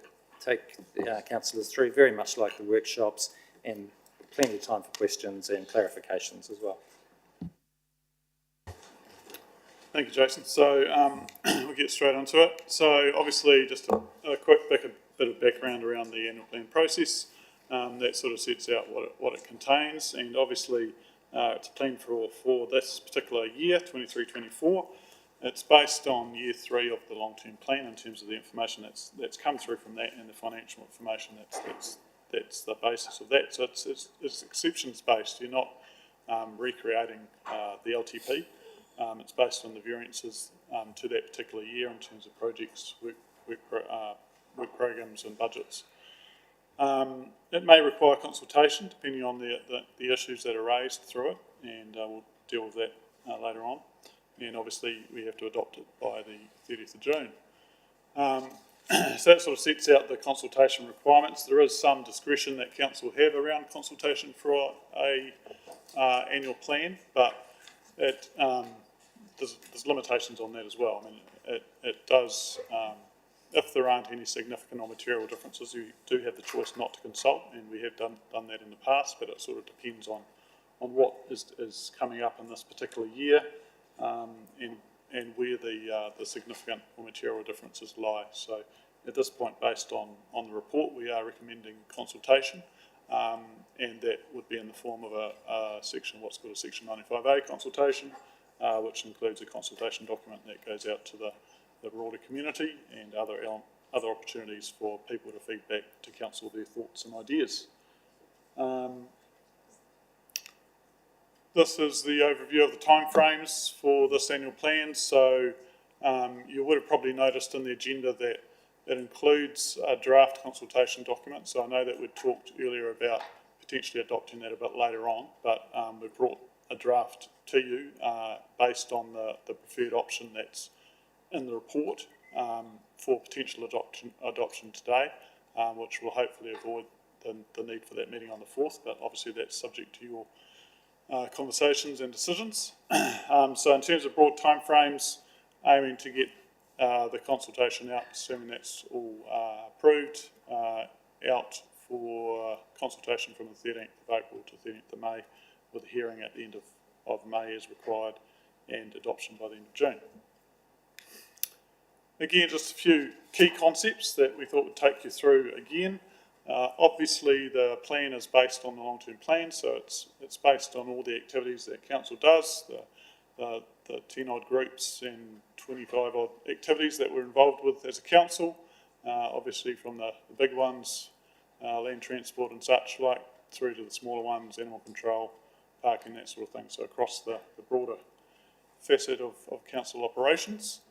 councillors through very much like the workshops, and plenty of time for questions and clarifications as well. Thank you, Jason. So we'll get straight onto it. So obviously just a quick bit of background around the annual plan process. That sort of sets out what it contains, and obviously it's a plan for this particular year, 23-24. It's based on year 3 of the long-term plan in terms of the information that's come through from that, and the financial information that's the basis of that. So it's exceptions based. You're not recreating the LTP. It's based on the variances to that particular year in terms of projects, work work programs and budgets. It may require consultation depending on the issues that are raised through it, and we'll deal with that later on. And obviously we have to adopt it by the 30th of June. So that sort of sets out the consultation requirements. There is some discretion that council have around consultation for a annual plan, but there's limitations on that as well. I mean, it does, if there aren't any significant or material differences, you do have the choice not to consult, and we have done that in the past, but it sort of depends on what is coming up in this particular year, and where the significant or material differences lie. So at this point, based on the report, we are recommending consultation, and that would be in the form of what's called a Section 95A consultation, which includes a consultation document that goes out to the broader community and other opportunities for people to feed back to council their thoughts and ideas. This is the overview of the timeframes for this annual plan. So you would have probably noticed in the agenda that it includes a draft consultation document. So I know that we talked earlier about potentially adopting that a bit later on, but we've brought a draft to you based on the preferred option that's in the report for potential adoption today, which will hopefully avoid the need for that meeting on the 4th, but obviously that's subject to your conversations and decisions. So in terms of broad timeframes, aiming to get the consultation out, assuming that's all approved, out for consultation from the 13th of April to 13th of May, with a hearing at the end of May as required, and adoption by the end of June. Again, just a few key concepts that we thought would take you through again. Obviously, the plan is based on the long-term plan, so it's based on all the activities that council does, the 10-odd groups and 25-odd activities that we're involved with as a council, obviously from the big ones, land transport and such like, through to the smaller ones, animal control, parking, that sort of thing, so across the broader facet of council operations.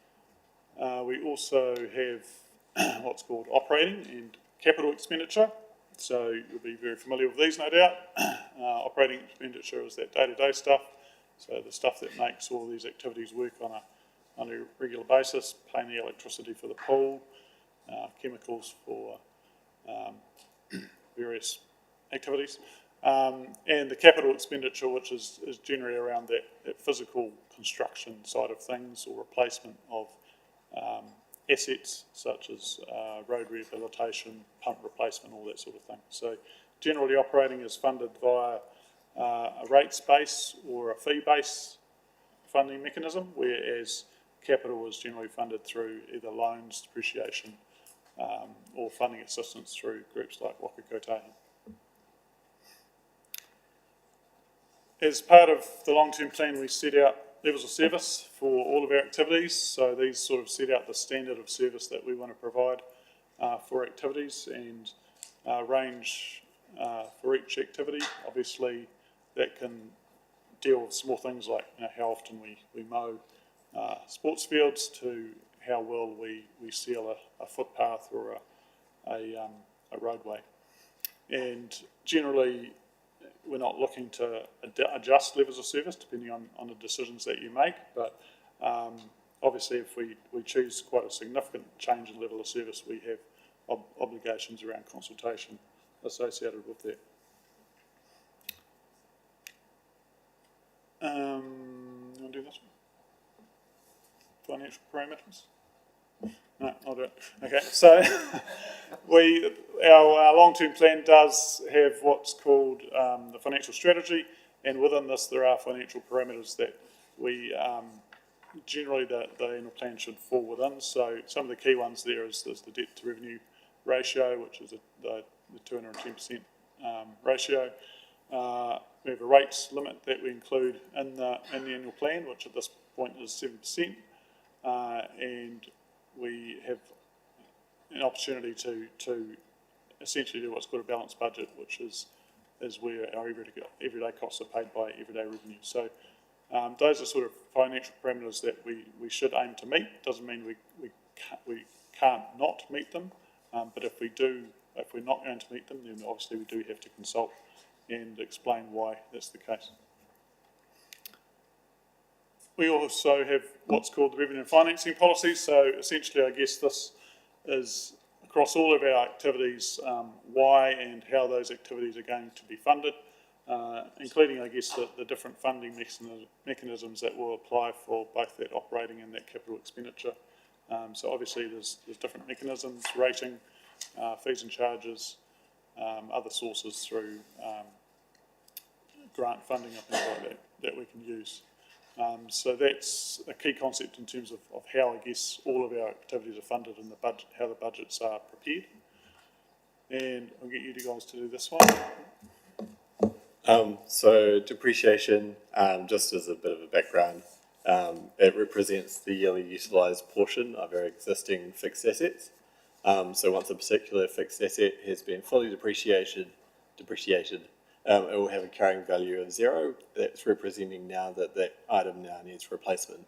We also have what's called operating and capital expenditure, so you'll be very familiar with these, no doubt. Operating expenditure is that day-to-day stuff, so the stuff that makes all these activities work on a regular basis, paying the electricity for the pool, chemicals for various activities, and the capital expenditure, which is generally around that physical construction side of things, or replacement of assets such as road rehabilitation, pump replacement, all that sort of thing. So generally operating is funded via a rates base or a fee base funding mechanism, whereas capital is generally funded through either loans, depreciation, or funding assistance through groups like Waka Kotahi. As part of the long-term plan, we set out levels of service for all of our activities. So these sort of set out the standard of service that we want to provide for activities, and range for each activity. Obviously, that can deal with small things like how often we mow sports fields, to how well we seal a footpath or a roadway. And generally, we're not looking to adjust levels of service depending on the decisions that you make, but obviously if we choose quite a significant change in level of service, we have obligations around consultation associated with that. You want to do this one? Financial parameters? No, I'll do it. Okay, so our long-term plan does have what's called the financial strategy, and within this there are financial parameters that we generally the annual plan should fall within. So some of the key ones there is the debt to revenue ratio, which is the 210% ratio. We have a rates limit that we include in the annual plan, which at this point is 7%, and we have an opportunity to essentially do what's called a balanced budget, which is where our everyday costs are paid by everyday revenue. So those are sort of financial parameters that we should aim to meet. Doesn't mean we can't not meet them, But if we're not going to meet them, then obviously we do have to consult and explain why that's the case. We also have what's called the revenue and financing policy. So essentially, I guess this is across all of our activities, why and how those activities are going to be funded, including, I guess, the different funding mechanisms that will apply for both that operating and that capital expenditure. So obviously there's different mechanisms, rating, fees and charges, other sources through grant funding and things like that we can use. So that's a key concept in terms of how, I guess, all of our activities are funded and the budget, how the budgets are prepared. And I'll get you guys to do this one. So depreciation, just as a bit of a background, it represents the yearly utilised portion of our existing fixed assets. So once a particular fixed asset has been fully depreciated, it will have a carrying value of 0. That's representing now that that item now needs replacement.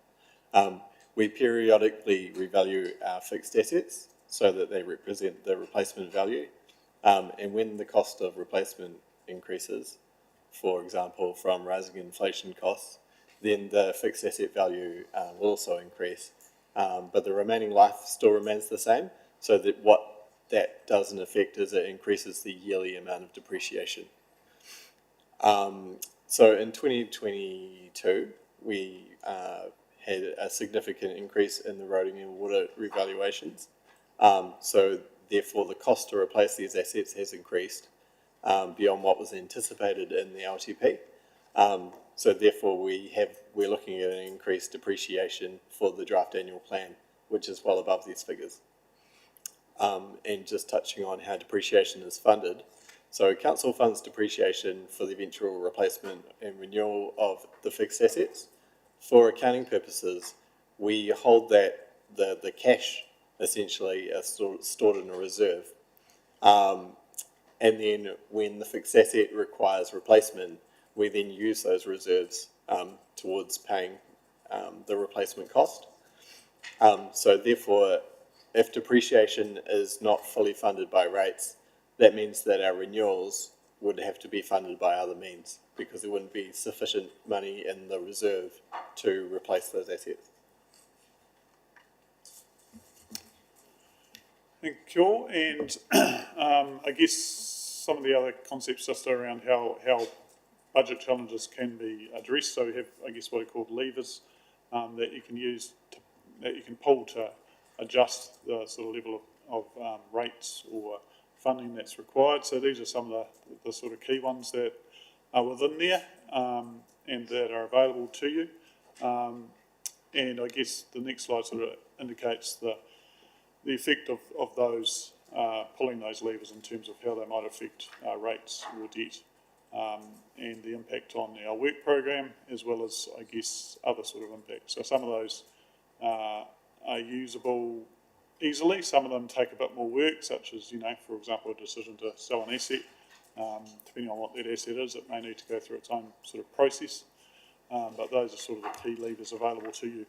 We periodically revalue our fixed assets so that they represent the replacement value. And when the cost of replacement increases, for example, from rising inflation costs, then the fixed asset value will also increase. But the remaining life still remains the same, so that what that does in effect is it increases the yearly amount of depreciation. So in 2022, we had a significant increase in the roading and water revaluations. So therefore, the cost to replace these assets has increased beyond what was anticipated in the LTP. So therefore, we're looking at an increased depreciation for the draft annual plan, which is well above these figures. And just touching on how depreciation is funded. So council funds depreciation for the eventual replacement and renewal of the fixed assets. For accounting purposes, we hold that the cash essentially is stored in a reserve. And then when the fixed asset requires replacement, we then use those reserves towards paying the replacement cost. So therefore, if depreciation is not fully funded by rates, that means that our renewals would have to be funded by other means because there wouldn't be sufficient money in the reserve to replace those assets. Thank you. And I guess some of the other concepts just around how budget challenges can be addressed. So we have, I guess, what are called levers that you can use, that you can pull to adjust the sort of level of rates or funding that's required. So these are some of the sort of key ones that are within there and that are available to you. And I guess the next slide sort of indicates the effect of those, pulling those levers in terms of how they might affect rates or debt and the impact on our work program, as well as, I guess, other sort of impacts. So some of those are usable easily. Some of them take a bit more work, such as, for example, a decision to sell an asset. Depending on what that asset is, it may need to go through its own sort of process. But those are sort of the key levers available to you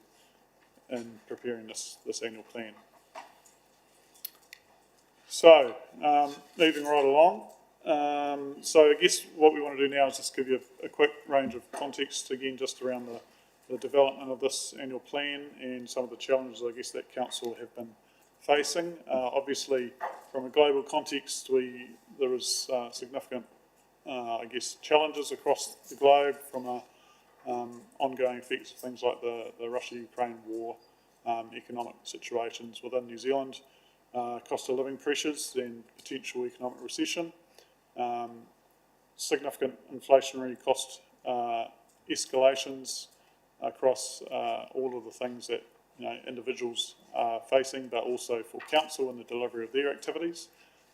in preparing this annual plan. So, moving right along. So I guess what we want to do now is just give you a quick range of context, again, just around the development of this annual plan and some of the challenges, I guess, that council have been facing. Obviously, from a global context, there is significant, I guess, challenges across the globe from ongoing effects of things like the Russia-Ukraine war, economic situations within New Zealand, cost of living pressures and potential economic recession, significant inflationary cost escalations across all of the things that individuals are facing, but also for council in the delivery of their activities.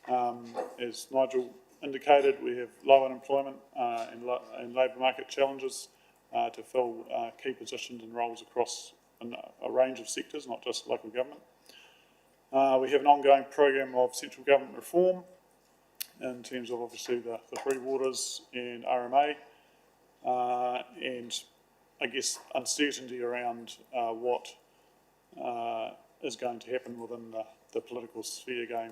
As Nigel indicated, we have low unemployment and labour market challenges to fill key positions and roles across a range of sectors, not just local government. We have an ongoing program of central government reform in terms of obviously the Three Waters and RMA, and I guess uncertainty around what is going to happen within the political sphere going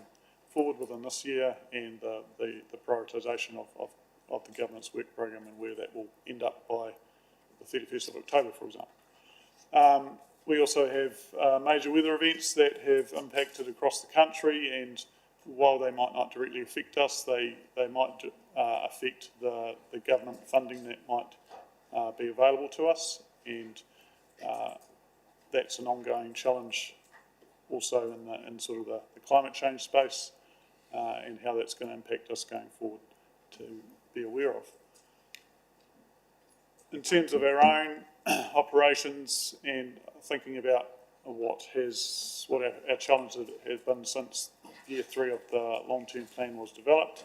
forward within this year and the prioritisation of the government's work programme and where that will end up by the 31st of October, for example. We also have major weather events that have impacted across the country, and while they might not directly affect us, they might affect the government funding that might be available to us, and that's an ongoing challenge also in sort of the climate change space and how that's going to impact us going forward to be aware of. In terms of our own operations and thinking about what our challenges have been since year 3 of the long-term plan was developed.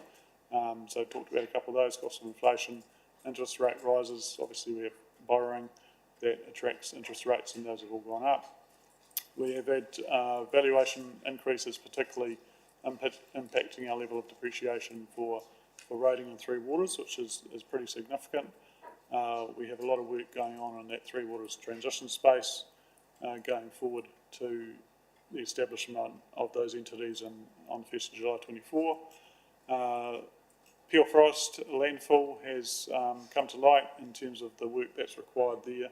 So I talked about a couple of those, cost of inflation, interest rate rises. Obviously we have borrowing that attracts interest rates, and those have all gone up. We have had valuation increases, particularly impacting our level of depreciation for roading and Three Waters, which is pretty significant. We have a lot of work going on in that Three Waters transition space going forward to the establishment of those entities on 1st of July 24. Peel Forest landfill has come to light in terms of the work that's required there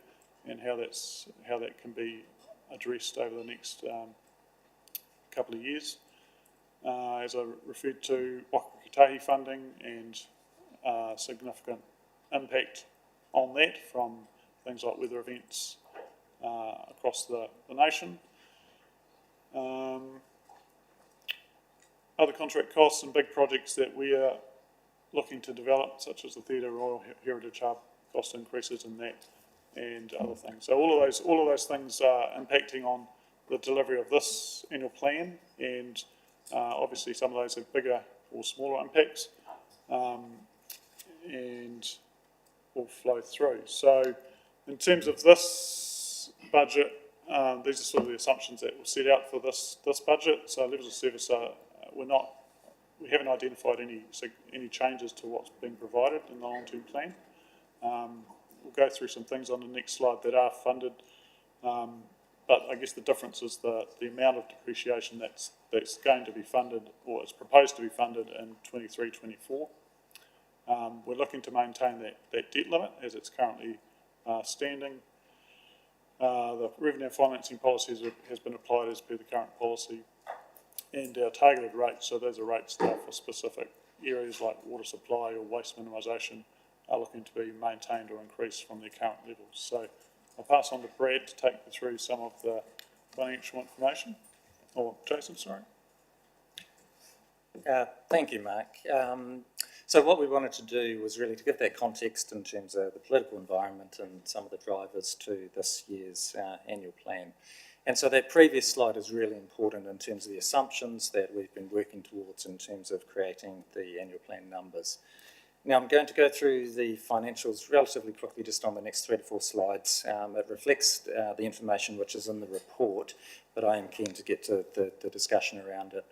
and how that can be addressed over the next couple of years. As I referred to, Waka Kotahi funding and significant impact on that from things like weather events across the nation. Other contract costs and big projects that we are looking to develop, such as the Theatre Royal Heritage Hub, cost increases in that and other things. So all of those things are impacting on the delivery of this annual plan, and obviously some of those have bigger or smaller impacts and will flow through. So in terms of this budget, these are sort of the assumptions that were set out for this budget. So levels of service we haven't identified any changes to what's being provided in the long-term plan. We'll go through some things on the next slide that are funded, but I guess the difference is the amount of depreciation that's going to be funded or is proposed to be funded in 23-24. We're looking to maintain that debt limit as it's currently standing. The revenue financing policy has been applied as per the current policy, and our targeted rates, so those are rates that are for specific areas like water supply or waste minimisation, are looking to be maintained or increased from their current levels. So I'll pass on to Brad to take you through some of the financial information. Or Jason, sorry. Thank you, Mark. So what we wanted to do was really to give that context in terms of the political environment and some of the drivers to this year's annual plan. And so that previous slide is really important in terms of the assumptions that we've been working towards in terms of creating the annual plan numbers. Now I'm going to go through the financials relatively quickly just on the next 3 to 4 slides. It reflects the information which is in the report, but I am keen to get to the discussion around it.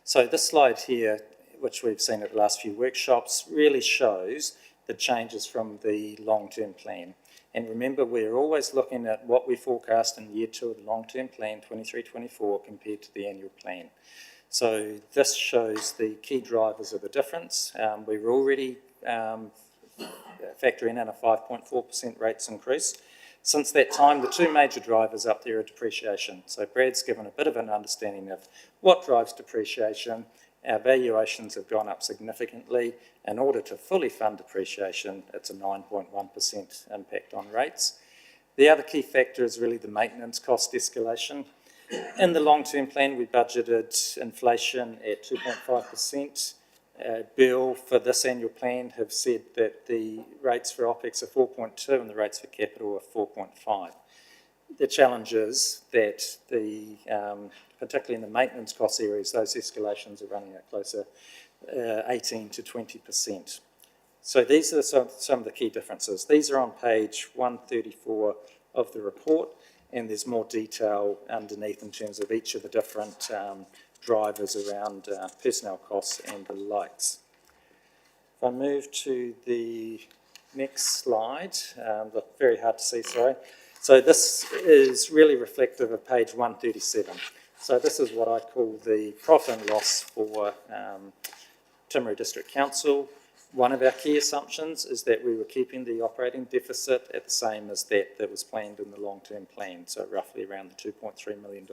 So this slide here, which we've seen at the last few workshops, really shows the changes from the long-term plan. And remember, we're always looking at what we forecast in year 2 of the long-term plan, 23-24, compared to the annual plan. So this shows the key drivers of the difference. We're already factoring in a 5.4% rates increase. Since that time, the 2 major drivers up there are depreciation. So Brad's given a bit of an understanding of what drives depreciation. Our valuations have gone up significantly. In order to fully fund depreciation, it's a 9.1% impact on rates. The other key factor is really the maintenance cost escalation. In the long-term plan, we budgeted inflation at 2.5%. Bill for this annual plan have said that the rates for OPEX are 4.2 and the rates for capital are 4.5. The challenge is that particularly in the maintenance cost areas, those escalations are running at closer 18 to 20%. So these are some of the key differences. These are on page 134 of the report, and there's more detail underneath in terms of each of the different drivers around personnel costs and the likes. If I move to the next slide, very hard to see, sorry. So this is really reflective of page 137. So this is what I call the profit and loss for Timaru District Council. One of our key assumptions is that we were keeping the operating deficit at the same as that was planned in the long-term plan, so roughly around the $2.3 million.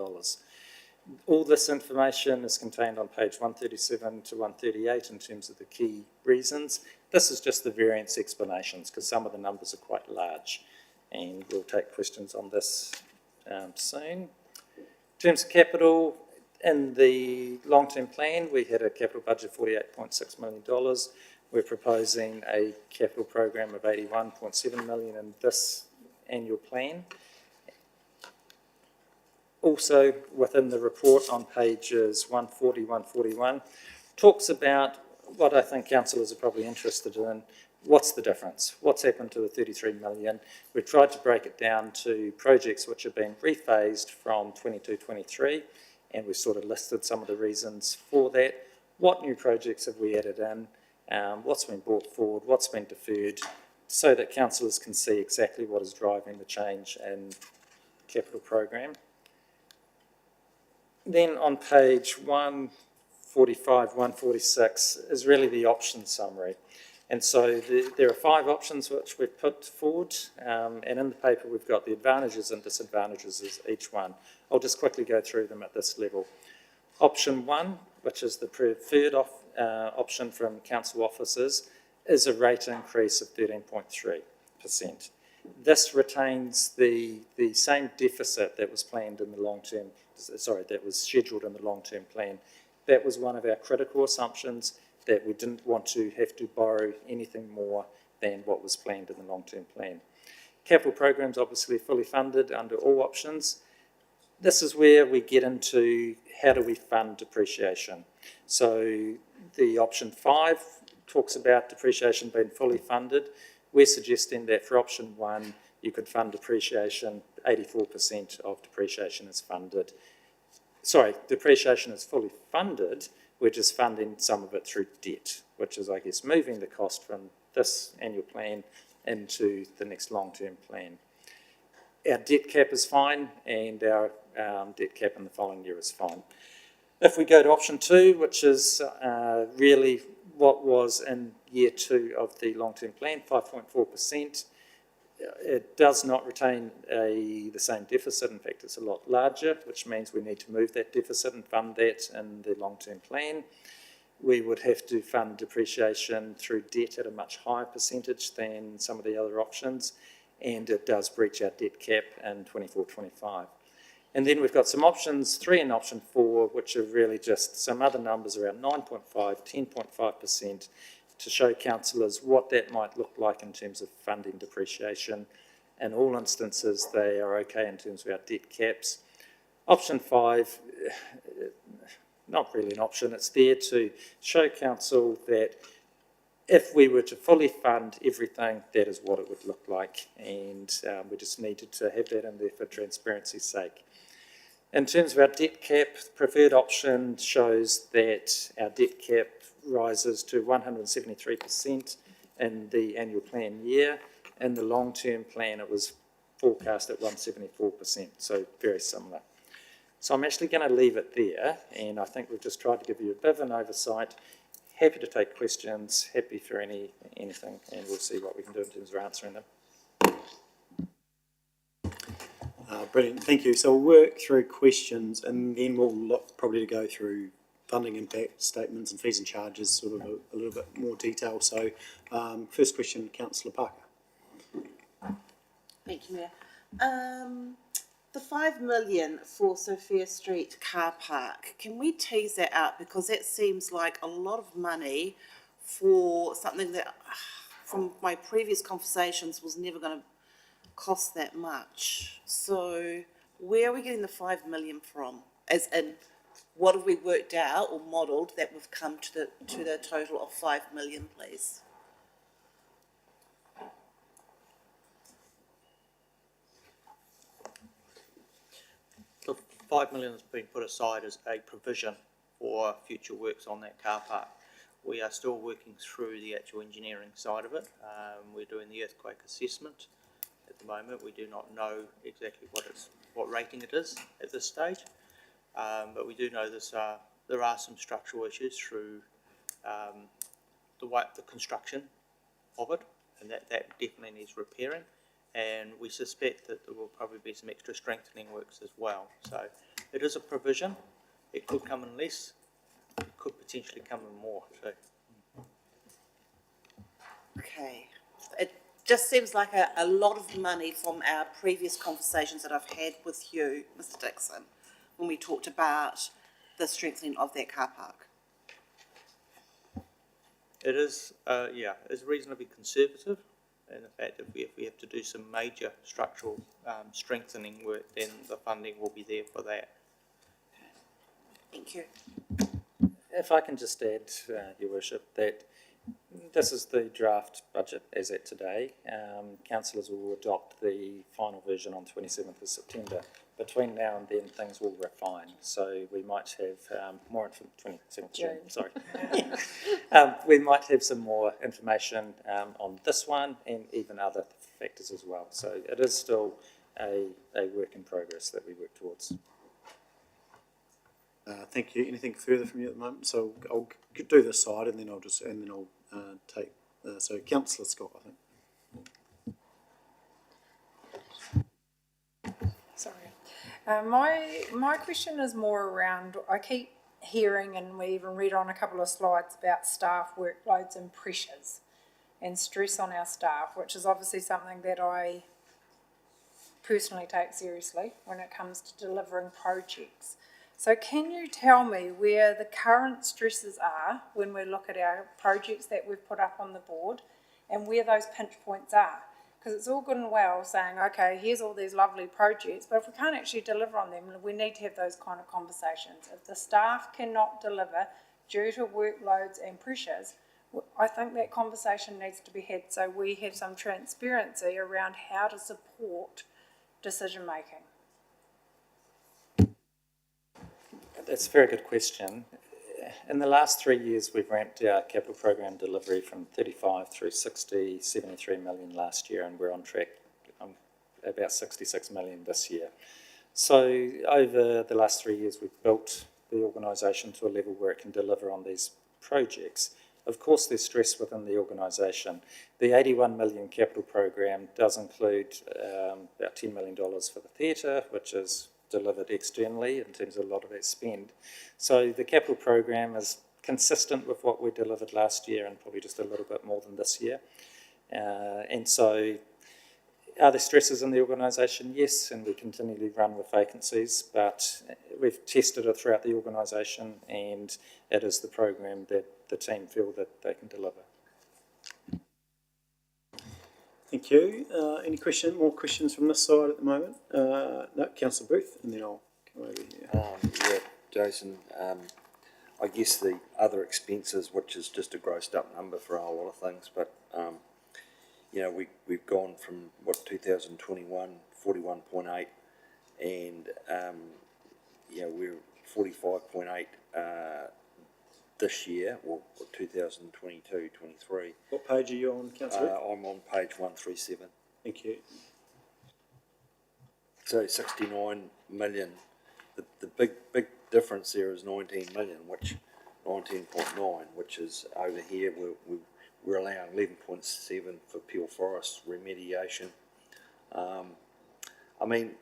All this information is contained on page 137 to 138 in terms of the key reasons. This is just the variance explanations because some of the numbers are quite large, and we'll take questions on this soon. In terms of capital, in the long-term plan, we had a capital budget of $48.6 million. We're proposing a capital program of $81.7 million in this annual plan. Also, within the report on pages 140, 141, talks about what I think councillors are probably interested in. What's the difference? What's happened to the 33 million? We've tried to break it down to projects which have been rephased from 22-23, and we've sort of listed some of the reasons for that. What new projects have we added in? What's been brought forward? What's been deferred? So that councillors can see exactly what is driving the change in capital program. Then on page 145, 146 is really the option summary. And so there are 5 options which we've put forward, and in the paper we've got the advantages and disadvantages of each one. I'll just quickly go through them at this level. Option 1, which is the preferred option from council officers, is a rate increase of 13.3%. This retains the same deficit that was planned in the long-term, that was scheduled in the long-term plan. That was one of our critical assumptions, that we didn't want to have to borrow anything more than what was planned in the long-term plan. Capital program's obviously fully funded under all options. This is where we get into how do we fund depreciation. So the option 5 talks about depreciation being fully funded. We're suggesting that for option 1, you could fund depreciation, 84% of depreciation is funded. Sorry, depreciation is fully funded, we're just funding some of it through debt, which is, I guess, moving the cost from this annual plan into the next long-term plan. Our debt cap is fine, and our debt cap in the following year is fine. If we go to option 2, which is really what was in year 2 of the long-term plan, 5.4%, it does not retain the same deficit. In fact, it's a lot larger, which means we need to move that deficit and fund that in the long-term plan. We would have to fund depreciation through debt at a much higher percentage than some of the other options, and it does breach our debt cap in 24-25. And then we've got some options 3 and option 4, which are really just some other numbers around 9.5, 10.5%, to show councillors what that might look like in terms of funding depreciation. In all instances, they are okay in terms of our debt caps. Option 5, not really an option, it's there to show council that if we were to fully fund everything, that is what it would look like, and we just needed to have that in there for transparency's sake. In terms of our debt cap, the preferred option shows that our debt cap rises to 173% in the annual plan year. In the long-term plan, it was forecast at 174%, so very similar. So I'm actually going to leave it there, and I think we've just tried to give you a bit of an oversight. Happy to take questions, happy for anything, and we'll see what we can do in terms of answering them. Brilliant, thank you. So we'll work through questions, and then we'll look probably to go through funding impact statements and fees and charges, sort of a little bit more detail. So first question, Councillor Parker. Thank you, Mayor. The 5 million for Sophia Street car park, can we tease that out? Because that seems like a lot of money for something that, from my previous conversations, was never going to cost that much. So where are we getting the 5 million from? As in, what have we worked out or modelled that we've come to the total of 5 million, please? The 5 million has been put aside as a provision for future works on that car park. We are still working through the actual engineering side of it. We're doing the earthquake assessment at the moment. We do not know exactly what rating it is at this stage. but we do know there are some structural issues through the construction of it, and that definitely needs repairing. And we suspect that there will probably be some extra strengthening works as well. So it is a provision. It could come in less. It could potentially come in more. So. Okay. It just seems like a lot of money from our previous conversations that I've had with you, Mr. Dixon, when we talked about the strengthening of that car park. It is, it's reasonably conservative. And in fact, if we have to do some major structural strengthening work, then the funding will be there for that. Thank you. If I can just add, Your Worship, that this is the draft budget as at today. Councillors will adopt the final version on 27th of September. Between now and then, things will refine. So we might have more information, 27th June, sorry. We might have some more information on this one and even other factors as well. So it is still a work in progress that we work towards. Thank you. Anything further from you at the moment? So I'll do this side and then I'll take, so Councillor Scott, I think. Sorry. My question is more around, I keep hearing, and we even read on a couple of slides about staff workloads and pressures and stress on our staff, which is obviously something that I personally take seriously when it comes to delivering projects. So can you tell me where the current stresses are when we look at our projects that we've put up on the board and where those pinch points are? Because it's all good and well saying, okay, here's all these lovely projects, but if we can't actually deliver on them, we need to have those kind of conversations. If the staff cannot deliver due to workloads and pressures, I think that conversation needs to be had so we have some transparency around how to support decision making. That's a very good question. In the last 3 years, we've ramped our capital program delivery from 35 through 60, 73 million last year, and we're on track about 66 million this year. So over the last 3 years, we've built the organisation to a level where it can deliver on these projects. Of course, there's stress within the organisation. The 81 million capital program does include about $10 million for the theatre, which is delivered externally in terms of a lot of that spend. So the capital program is consistent with what we delivered last year and probably just a little bit more than this year. And so are there stresses in the organisation? Yes, and we continually run with vacancies, but we've tested it throughout the organisation and it is the program that the team feel that they can deliver. Thank you. Any more questions from this side at the moment? No, Councillor Booth, and then I'll come over here. Yeah, Jason, I guess the other expenses, which is just a grossed up number for a whole lot of things, but, you know, we've gone from, 2021, 41.8, and, you know, we're 45.8 this year, or 2022-23. What page are you on, Councillor? I'm on page 137. Thank you. So 69 million. The big difference there is 19 million, which 19.9, which is over here. We're allowing 11.7 for Peel Forest remediation. I mean,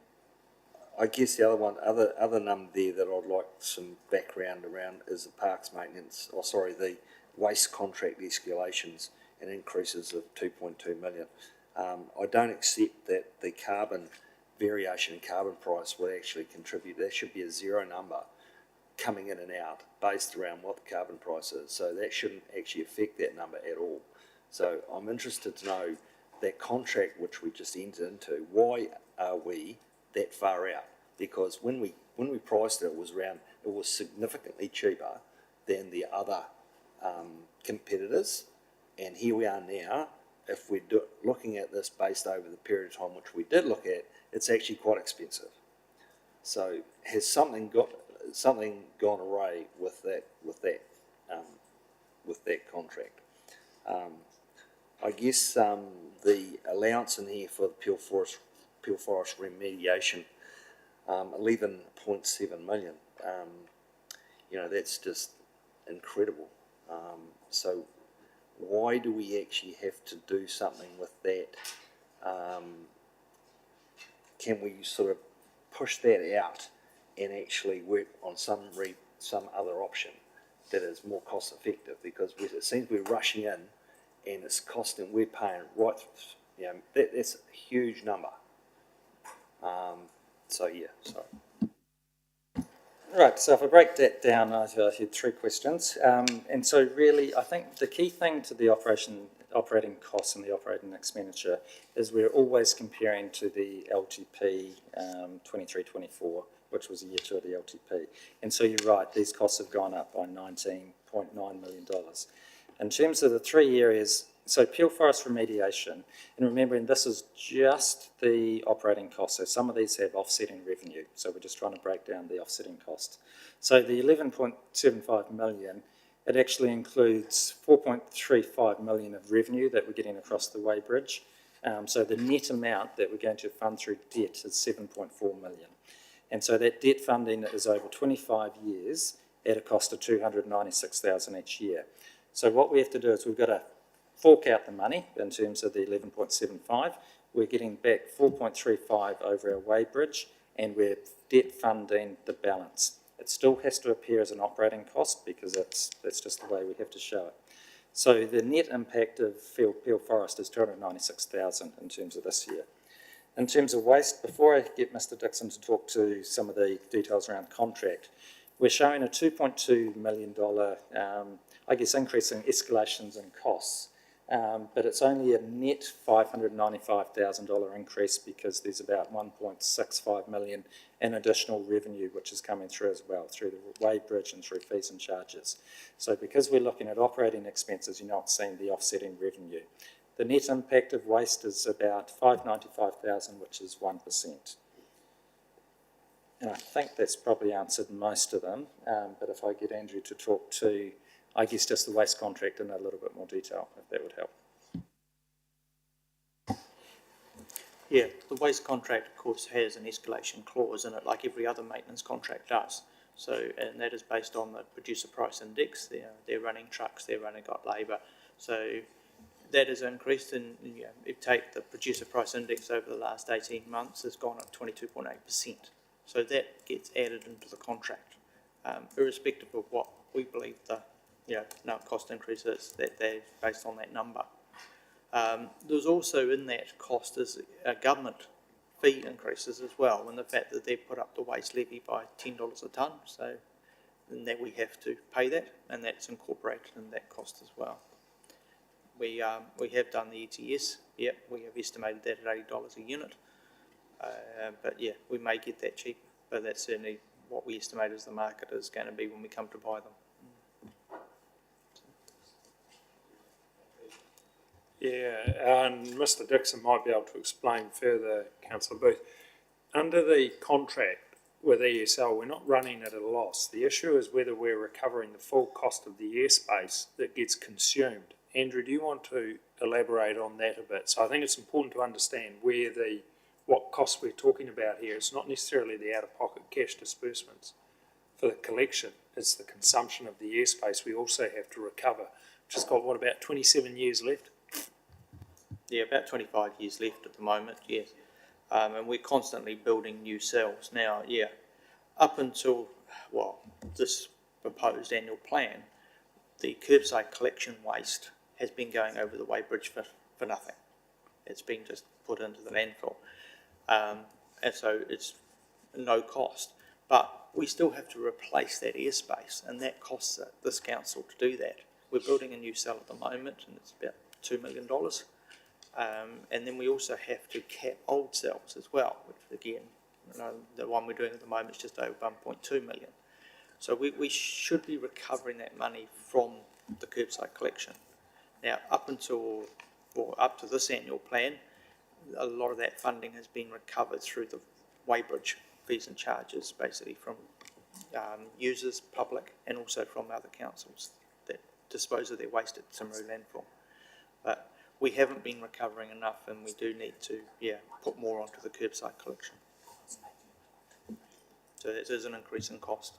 I guess the other number there that I'd like some background around is the parks maintenance, the waste contract escalations and increases of 2.2 million. I don't accept that the carbon variation in carbon price would actually contribute. There should be a zero number coming in and out based around what the carbon price is. So that shouldn't actually affect that number at all. So I'm interested to know that contract which we just entered into, why are we that far out? Because when we priced it, it was significantly cheaper than the other competitors, and here we are now. If we're looking at this based over the period of time which we did look at, it's actually quite expensive. So has something gone awry with that contract? I guess the allowance in here for the Peel Forest remediation, 11.7 million. you know, that's just incredible. So why do we actually have to do something with that? Can we sort of push that out and actually work on some other option that is more cost effective? Because it seems we're rushing in and it's costing, we're paying right, you know, that's a huge number. So yeah, sorry. Right, so if I break that down, I had three questions. And so really, I think the key thing to the operating costs and the operating expenditure is we're always comparing to the LTP 23-24, which was a year two of the LTP. And so you're right, these costs have gone up by $19.9 million. In terms of the three areas, so Peel Forest remediation, and remembering this is just the operating costs, so some of these have offsetting revenue, so we're just trying to break down the offsetting cost. So the 11.75 million, it actually includes 4.35 million of revenue that we're getting across the Weybridge. So the net amount that we're going to fund through debt is 7.4 million. And so that debt funding is over 25 years at a cost of 296,000 each year. So what we have to do is we've got to fork out the money in terms of the 11.75. We're getting back 4.35 over our Weybridge, and we're debt funding the balance. It still has to appear as an operating cost because that's just the way we have to show it. So the net impact of Peel Forest is 296,000 in terms of this year. In terms of waste, before I get Mr Dixon to talk to some of the details around contract, we're showing a $2.2 million, increase in escalations and costs. But it's only a net $595,000 increase because there's about 1.65 million in additional revenue which is coming through as well, through the Weybridge and through fees and charges. So because we're looking at operating expenses, you're not seeing the offsetting revenue. The net impact of waste is about 595,000, which is 1%. And I think that's probably answered most of them, but if I get Andrew to talk to, I guess, just the waste contract in a little bit more detail, if that would help. Yeah, the waste contract, of course, has an escalation clause in it, like every other maintenance contract does. So, and that is based on the producer price index. They're running trucks, they're running labour. So that has increased, and you know, if you take the producer price index over the last 18 months, it's gone up 22.8%. So that gets added into the contract, irrespective of what we believe the cost increase is, that they're based on that number. There's also in that cost is government fee increases as well, and the fact that they've put up the waste levy by $10 a tonne, so then that we have to pay that, and that's incorporated in that cost as well. We have done the ETS, yep, we have estimated that at $80 a unit, but yeah, we may get that cheaper, but that's certainly what we estimate as the market is going to be when we come to buy them. Yeah, and Mr Dixon might be able to explain further, Councillor Booth. Under the contract with ESL, we're not running at a loss. The issue is whether we're recovering the full cost of the airspace that gets consumed. Andrew, do you want to elaborate on that a bit? So I think it's important to understand what costs we're talking about here. It's not necessarily the out-of-pocket cash disbursements for the collection. It's the consumption of the airspace we also have to recover, which has got, about 27 years left? Yeah, about 25 years left at the moment, yes. And we're constantly building new cells. Now, yeah, up until, this proposed annual plan, the curbside collection waste has been going over the Weybridge for nothing. It's been just put into the landfill. And so it's no cost. But we still have to replace that airspace, and that costs this council to do that. We're building a new cell at the moment, and it's about $2 million. And then we also have to cap old cells as well, which again, the one we're doing at the moment is just over 1.2 million. So we should be recovering that money from the curbside collection. Now, up to this annual plan, a lot of that funding has been recovered through the Weybridge fees and charges, basically from users, public, and also from other councils that dispose of their waste at Timaru landfill. But we haven't been recovering enough, and we do need to, put more onto the curbside collection. So it is an increase in cost.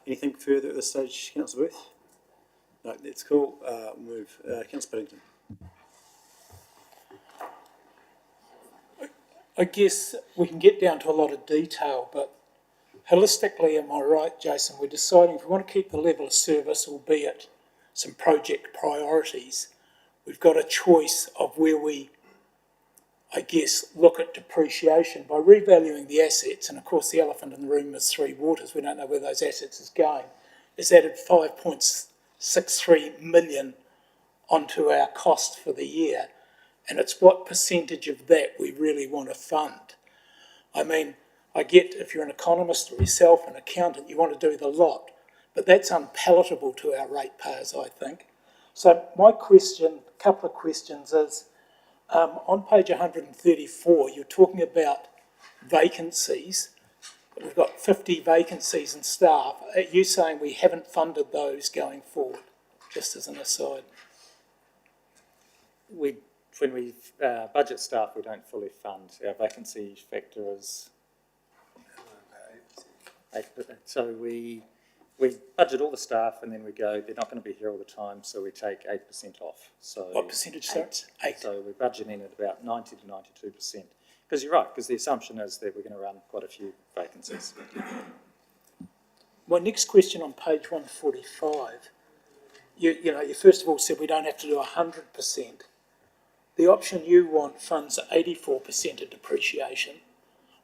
Anything further at this stage, councillor Booth? No, that's cool. Move, councillor Piddington. I guess we can get down to a lot of detail, but holistically, am I right, Jason? We're deciding if we want to keep the level of service, albeit some project priorities, we've got a choice of where we, I guess, look at depreciation by revaluing the assets. And of course, the elephant in the room is Three Waters. We don't know where those assets is going. It's added 5.63 million onto our cost for the year. And it's what percentage of that we really want to fund. I mean, I get if you're an economist or yourself, an accountant, you want to do the lot, but that's unpalatable to our ratepayers, I think. So my question, a couple of questions is, on page 134, you're talking about vacancies. We've got 50 vacancies in staff. Are you saying we haven't funded those going forward, just as an aside? When we budget staff, we don't fully fund. Our vacancy factor is 8%. So we budget all the staff and then we go, they're not going to be here all the time, so we take 8% off. So What percentage, sir? 8. So we're budgeting at about 90 to 92%. Because you're right, because the assumption is that we're going to run quite a few vacancies. My next question on page 145, you first of all said we don't have to do 100%. The option you want funds 84% of depreciation.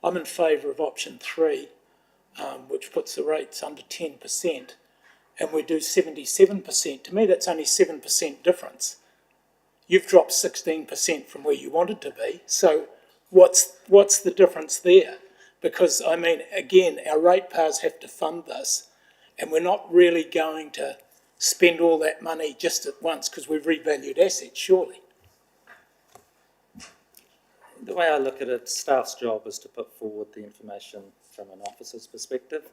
I'm in favour of option 3, which puts the rates under 10%, and we do 77%. To me, that's only 7% difference. You've dropped 16% from where you wanted to be, so what's the difference there? Because, I mean, again, our ratepayers have to fund this, and we're not really going to spend all that money just at once because we've revalued assets, surely. The way I look at it, staff's job is to put forward the information from an officer's perspective.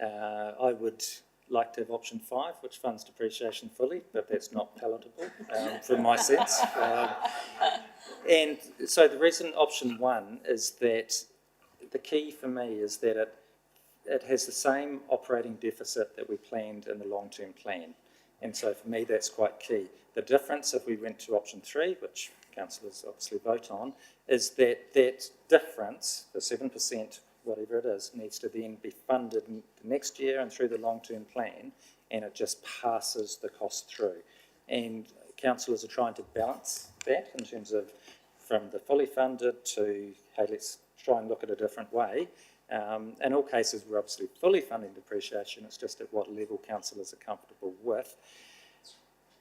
I would like to have option 5, which funds depreciation fully, but that's not palatable from my sense. And so the reason option 1 is that the key for me is that it has the same operating deficit that we planned in the long-term plan. And so for me, that's quite key. The difference, if we went to option 3, which councillors obviously vote on, is that that difference, the 7%, whatever it is, needs to then be funded the next year and through the long-term plan, and it just passes the cost through. And councillors are trying to balance that in terms of from the fully funded to, hey, let's try and look at a different way. In all cases, we're obviously fully funding depreciation, it's just at what level councillors are comfortable with.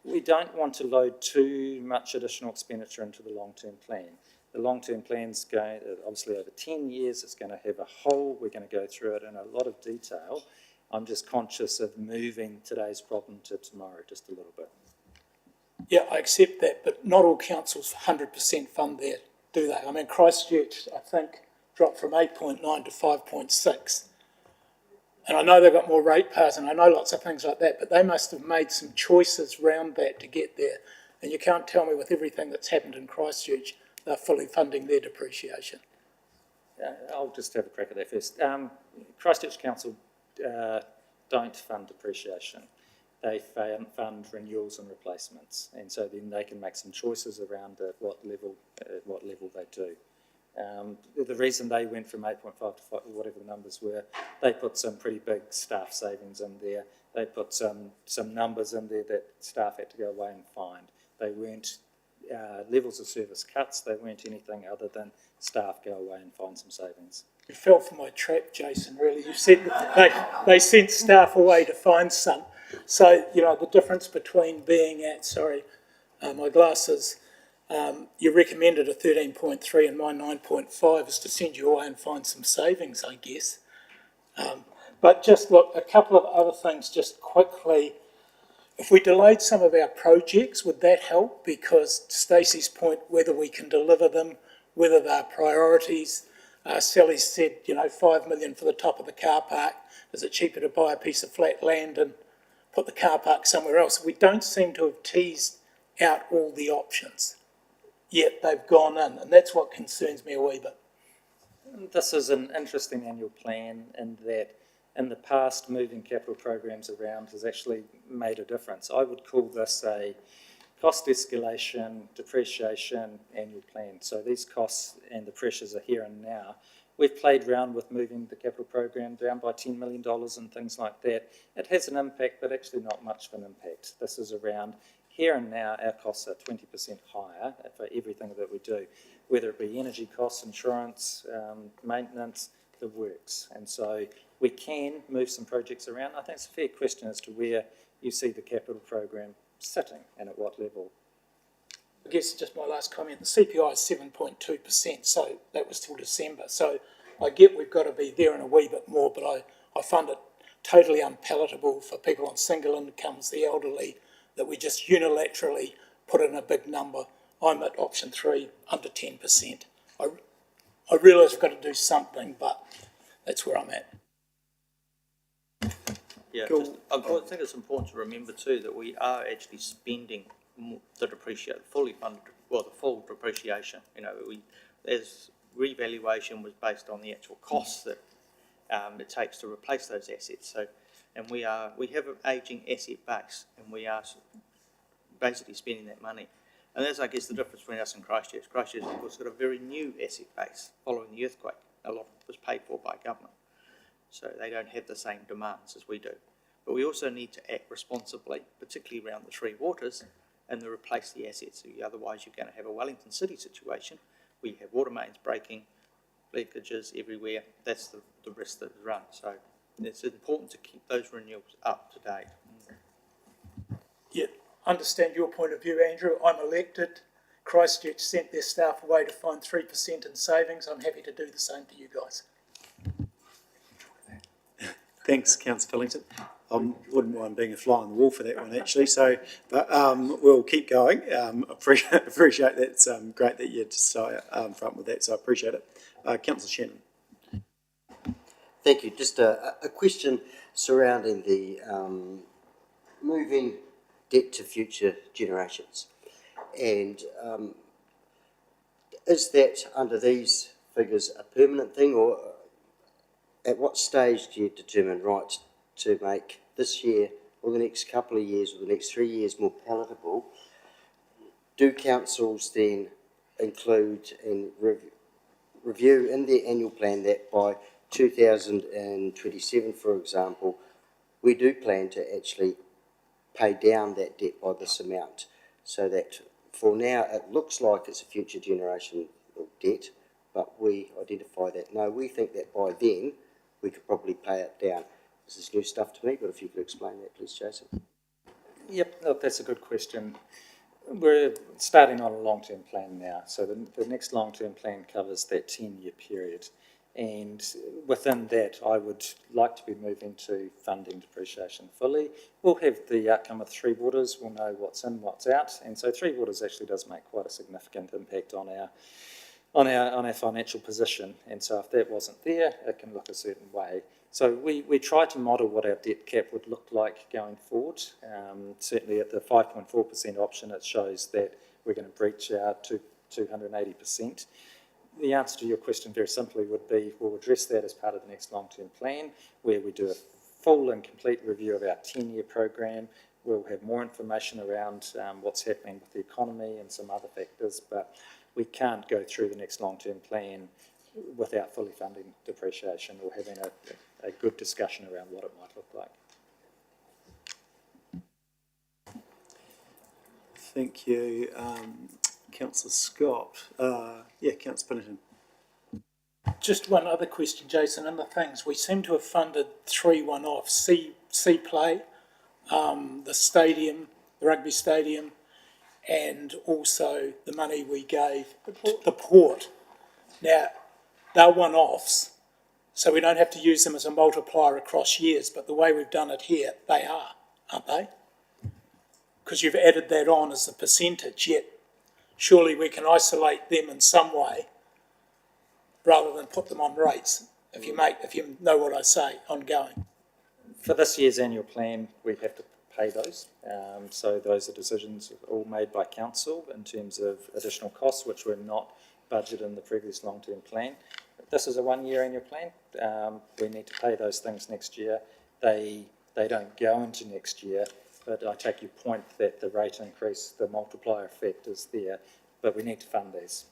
We don't want to load too much additional expenditure into the long-term plan. The long-term plan's going, obviously over 10 years, it's going to have a whole, we're going to go through it in a lot of detail. I'm just conscious of moving today's problem to tomorrow just a little bit. Yeah, I accept that, but not all councils 100% fund there, do they? I mean, Christchurch, I think, dropped from 8.9 to 5.6. And I know they've got more ratepayers and I know lots of things like that, but they must have made some choices around that to get there. And you can't tell me with everything that's happened in Christchurch, they're fully funding their depreciation. I'll just have a crack at that first. Christchurch Council don't fund depreciation. They fund renewals and replacements, and so then they can make some choices around at what level they do. The reason they went from 8.5 to 5, whatever the numbers were, they put some pretty big staff savings in there. They put some numbers in there that staff had to go away and find. They weren't levels of service cuts, they weren't anything other than staff go away and find some savings. You fell for my trap, Jason, really. You said that they sent staff away to find some. So, you know, the difference between being at, my glasses, you recommended a 13.3 and my 9.5 is to send you away and find some savings, I guess. But just look, a couple of other things just quickly. If we delayed some of our projects, would that help? Because to Stacey's point, whether we can deliver them, whether they're priorities. Sally said, 5 million for the top of the car park. Is it cheaper to buy a piece of flat land and put the car park somewhere else? We don't seem to have teased out all the options. Yet they've gone in, and that's what concerns me a wee bit. This is an interesting annual plan in that in the past, moving capital programs around has actually made a difference. I would call this a cost escalation, depreciation, annual plan. So these costs and the pressures are here and now. We've played around with moving the capital program down by $10 million and things like that. It has an impact, but actually not much of an impact. This is around here and now, our costs are 20% higher for everything that we do, whether it be energy costs, insurance, maintenance, the works. And so we can move some projects around. I think it's a fair question as to where you see the capital program sitting and at what level. I guess just my last comment, the CPI is 7.2%, so that was till December. So I get we've got to be there and a wee bit more, but I find it totally unpalatable for people on single incomes, the elderly, that we just unilaterally put in a big number. I'm at option 3, under 10%. I realise we've got to do something, but that's where I'm at. Yeah, Cool. just, I think it's important to remember too that we are actually spending the fully funded, well, the full depreciation. You know, as revaluation was based on the actual costs that it takes to replace those assets. So, and we have an ageing asset base, and we are basically spending that money. And that's, I guess, the difference between us and Christchurch. Christchurch, of course, got a very new asset base following the earthquake. A lot of it was paid for by government. So they don't have the same demands as we do. But we also need to act responsibly, particularly around the three waters, and to replace the assets. Otherwise, you're going to have a Wellington City situation where you have water mains breaking, leakages everywhere. That's the risk that is run. So it's important to keep those renewals up to date. Yeah, understand your point of view, Andrew. I'm elected. Christchurch sent their staff away to find 3% in savings. I'm happy to do the same for you guys. Thanks, Councillor Fillington. I wouldn't mind being a fly on the wall for that one, actually. So, but we'll keep going. Appreciate that. It's great that you're just so front with that. So I appreciate it. Councillor Shannon. Thank you. Just a question surrounding the moving debt to future generations. And is that, under these figures, a permanent thing, or at what stage do you determine, right, to make this year or the next couple of years or the next 3 years more palatable? Do councils then include and review in their annual plan that by 2027, for example, we do plan to actually pay down that debt by this amount, so that for now it looks like it's a future generation of debt, but we identify that, no, we think that by then we could probably pay it down. This is new stuff to me, but if you could explain that, please, Jason. Yep, look, that's a good question. We're starting on a long-term plan now. So the next long-term plan covers that 10-year period. And within that, I would like to be moving to funding depreciation fully. We'll have the outcome of Three Waters. We'll know what's in, what's out. And so Three Waters actually does make quite a significant impact on our financial position. And so if that wasn't there, it can look a certain way. So we try to model what our debt cap would look like going forward. Certainly at the 5.4% option, it shows that we're going to breach our 280%. The answer to your question very simply would be we'll address that as part of the next long-term plan, where we do a full and complete review of our 10-year program. We'll have more information around what's happening with the economy and some other factors, but we can't go through the next long-term plan without fully funding depreciation or having a good discussion around what it might look like. Thank you, Councillor Scott. Councillor Pinnington. Just one other question, Jason. In the things, we seem to have funded 3 one-offs: Sea Play, the stadium, the rugby stadium, and also the money we gave the port. Now, they're one-offs, so we don't have to use them as a multiplier across years, but the way we've done it here, they are, aren't they? Because you've added that on as a percentage, yet surely we can isolate them in some way rather than put them on rates, if you know what I say, ongoing. For this year's annual plan, we have to pay those. So those are decisions all made by council in terms of additional costs, which were not budgeted in the previous long-term plan. this is a one-year annual plan. We need to pay those things next year. They don't go into next year, but I take your point that the rate increase, the multiplier effect is there, but we need to fund these.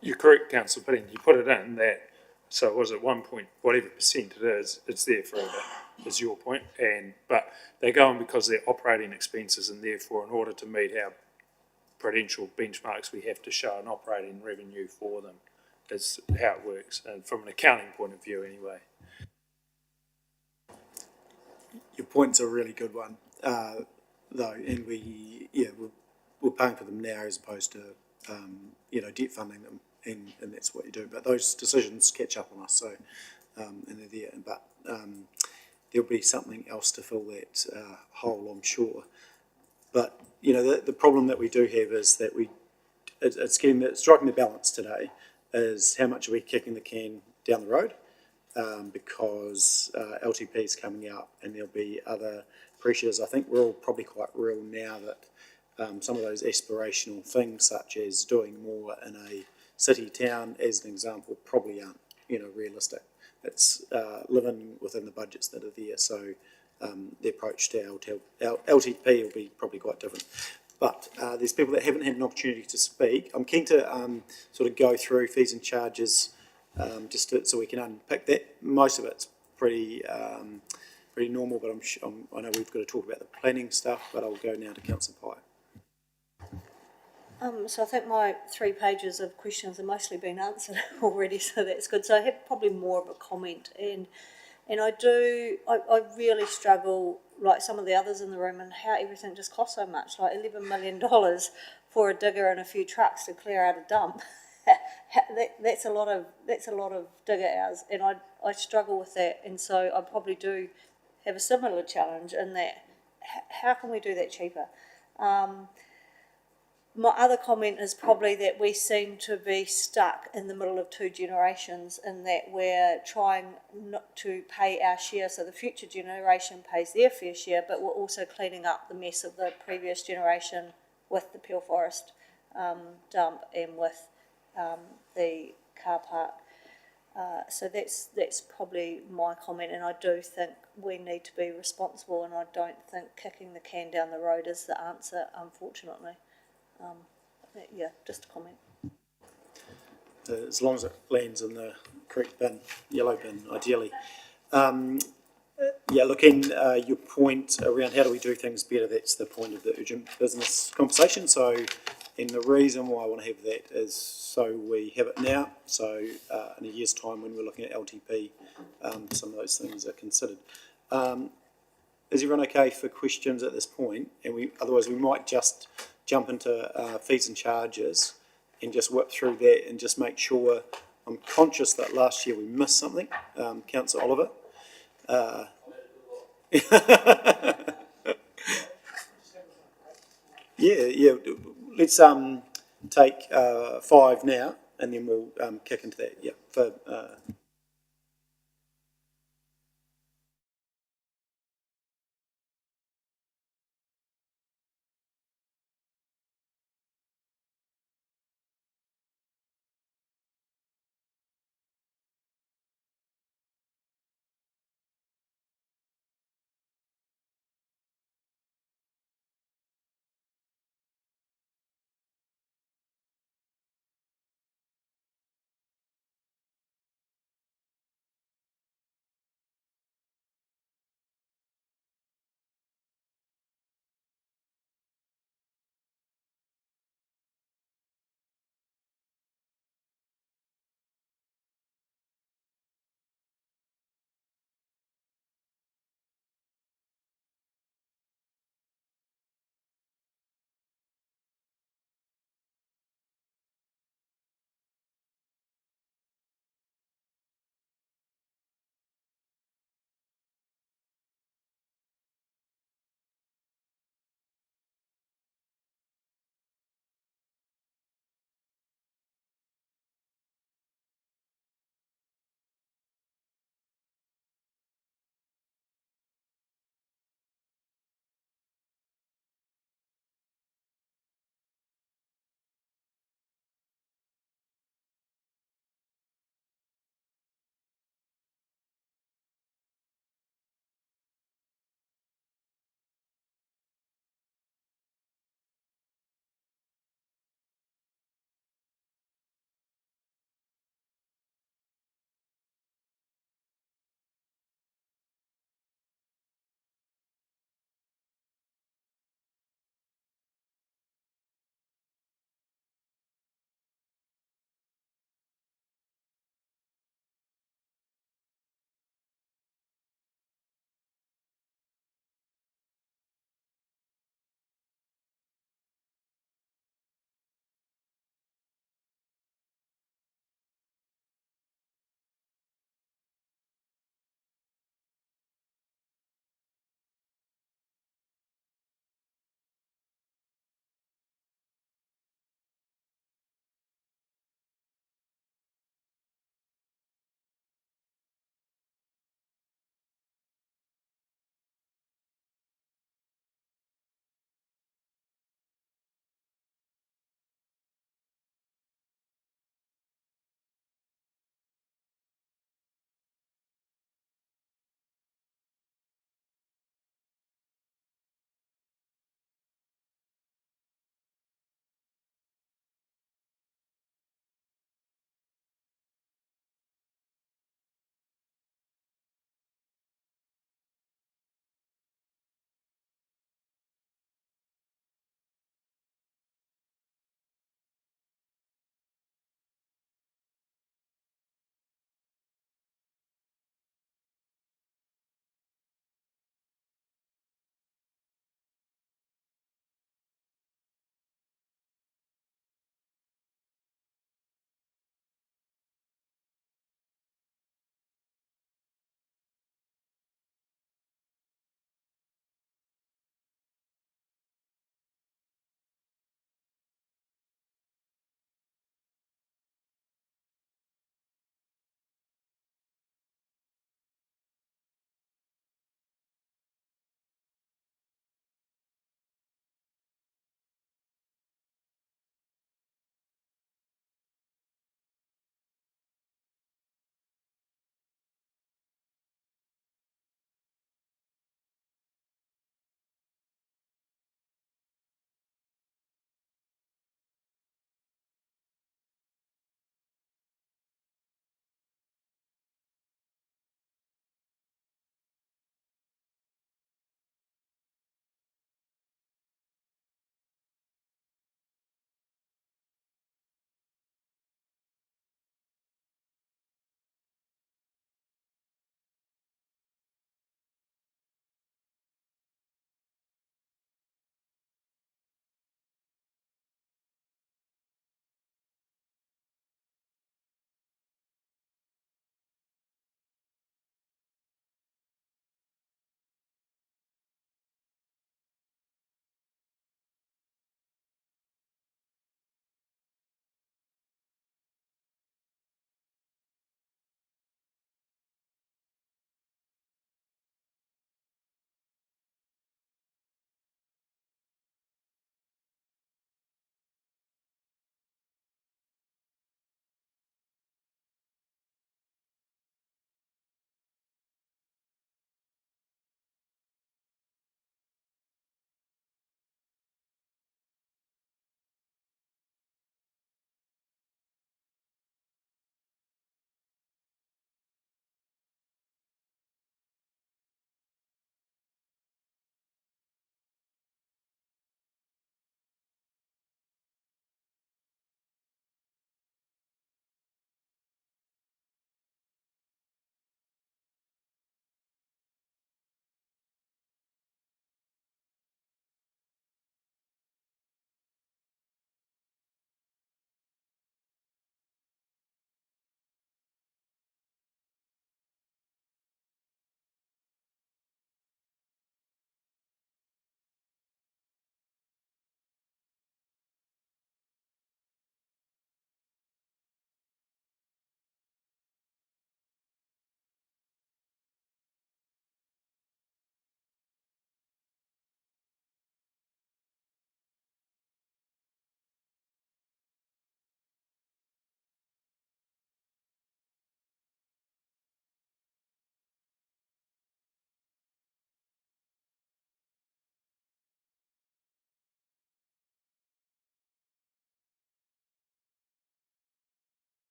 You're correct, councillor Piddington, you put it in that, so was it 1 point, whatever percent it is, it's there forever, is your point, but they go in because they're operating expenses, and therefore in order to meet our prudential benchmarks, we have to show an operating revenue for them, is how it works, and from an accounting point of view anyway. Your point's a really good one, though, and we're paying for them now as opposed to, debt funding them, and that's what you do. But those decisions catch up on us, so, and they're there. But there'll be something else to fill that hole, I'm sure. But, the problem that we do have is that it's striking the balance today is how much are we kicking the can down the road, because LTP is coming out and there'll be other pressures. I think we're all probably quite real now that some of those aspirational things, such as doing more in a city town, as an example, probably aren't, realistic. It's living within the budgets that are there, so the approach to LTP will be probably quite different. But there's people that haven't had an opportunity to speak. I'm keen to sort of go through fees and charges so we can unpick that. Most of it's pretty normal, but I know we've got to talk about the planning stuff, but I'll go now to Councillor Pye. So I think my 3 pages of questions have mostly been answered already, so that's good. So I have probably more of a comment, and I really struggle, like some of the others in the room, and how everything just costs so much, like $11 million for a digger and a few trucks to clear out a dump. That's a lot of digger hours, and I struggle with that, and so I probably do have a similar challenge in that. How can we do that cheaper? My other comment is probably that we seem to be stuck in the middle of 2 generations, in that we're trying not to pay our share, so the future generation pays their fair share, but we're also cleaning up the mess of the previous generation with the Peel Forest dump and with the car park. So that's probably my comment, and I do think we need to be responsible, and I don't think kicking the can down the road is the answer, unfortunately. Just a comment. As long as it lands in the correct bin, yellow bin, ideally. Your point around how do we do things better, that's the point of the urgent business conversation. So, and the reason why I want to have that is so we have it now, so in a year's time when we're looking at LTP, some of those things are considered. Is everyone okay for questions at this point? And otherwise we might just jump into fees and charges and just whip through that and just make sure. I'm conscious that last year we missed something, Councillor Oliver. Let's take 5 now, and then we'll kick into that.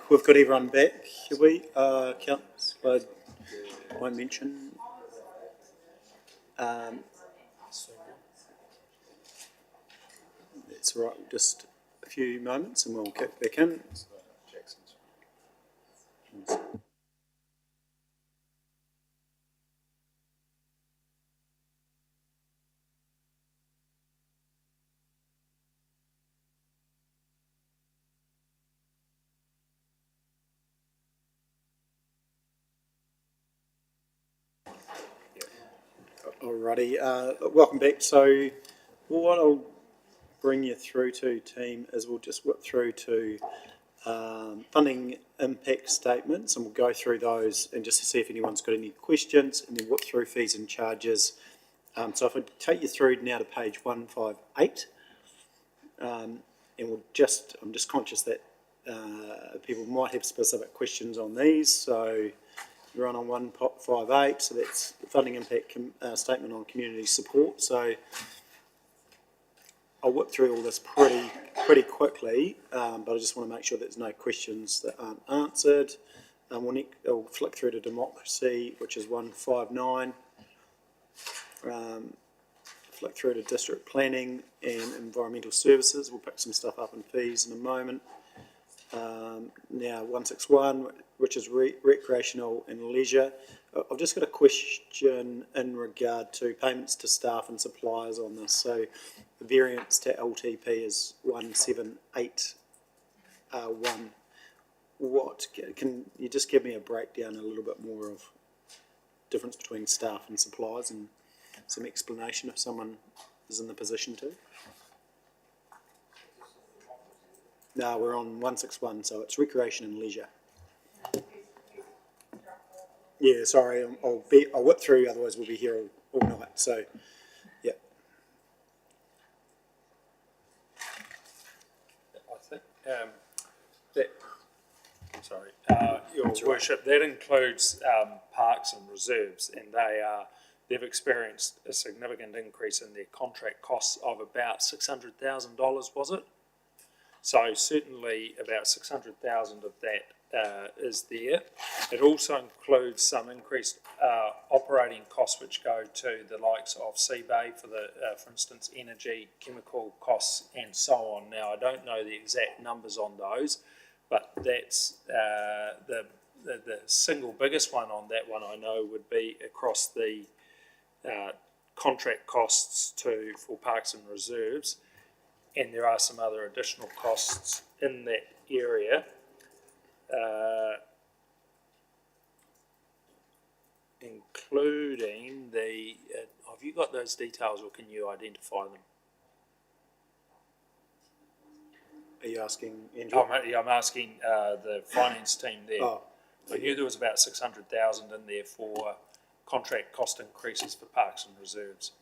we've got everyone back, have we? Councillor, I mentioned. That's all right, just a few moments and we'll kick back in. Alrighty, welcome back. So what I'll bring you through to, team, is we'll just whip through to funding impact statements, and we'll go through those and just to see if anyone's got any questions, and then whip through fees and charges. So if I take you through now to page 158, and I'm just conscious that people might have specific questions on these, so we're on 158, so that's the funding impact statement on community support. So I'll whip through all this pretty quickly, but I just want to make sure there's no questions that aren't answered. I'll flick through to democracy, which is 159. Flick through to district planning and environmental services. We'll pick some stuff up in fees in a moment. Now 161, which is recreational and leisure. I've just got a question in regard to payments to staff and suppliers on this. So the variance to LTP is 1781. What can you just give me a breakdown, a little bit more of difference between staff and suppliers, and some explanation if someone is in the position to? No, we're on 161, so it's recreation and leisure. Yeah, sorry, I'll whip through, otherwise we'll be here all night, so, yeah. I think Your Worship, that includes parks and reserves, and they've experienced a significant increase in their contract costs of about $600,000, was it? So certainly about 600,000 of that is there. It also includes some increased operating costs which go to the likes of Seabay for for instance, energy, chemical costs, and so on. Now I don't know the exact numbers on those, but that's the single biggest one on that one I know would be across the contract costs for parks and reserves. And there are some other additional costs in that area, including the, have you got those details or can you identify them? Are you asking Andrew? I'm asking the finance team there. Oh. I knew there was about 600,000 in there for contract cost increases for parks and reserves.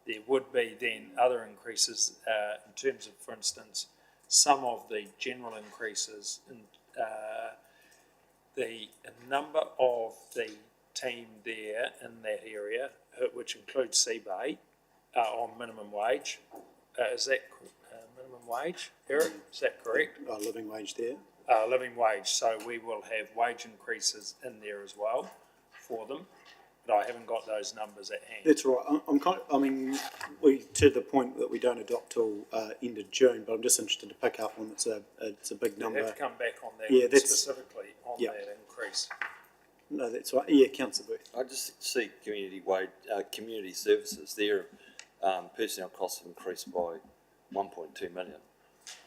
There would be then other increases in terms of, for instance, some of the general increases in the number of the team there in that area, which includes Seabay, on minimum wage. Is that minimum wage, Eric? Is that correct? Living wage there. Living wage. So we will have wage increases in there as well for them. But I haven't got those numbers at hand. That's right. We to the point that we don't adopt till end of June, but I'm just interested to pick up on it's a big number. You have to come back on that specifically on that increase. No, that's right. Yeah, Councillor Booth. I just see community services there. Personnel costs have increased by 1.2 million,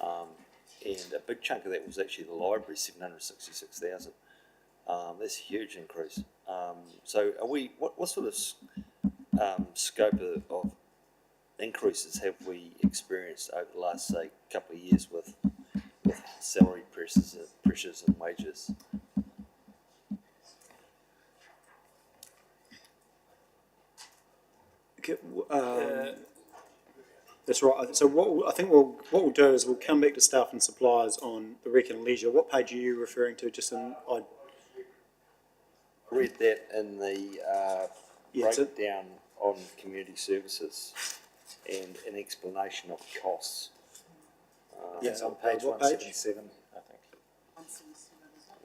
and a big chunk of that was actually the library, 766,000. That's a huge increase. So are we, what sort of scope of increases have we experienced over the last, say, couple of years with salary pressures and wages? That's right. So what we'll do is we'll come back to staff and suppliers on the rec and leisure. What page are you referring to? Just in I read that in the breakdown on community services and an explanation of costs. Yes, on page 177, I think.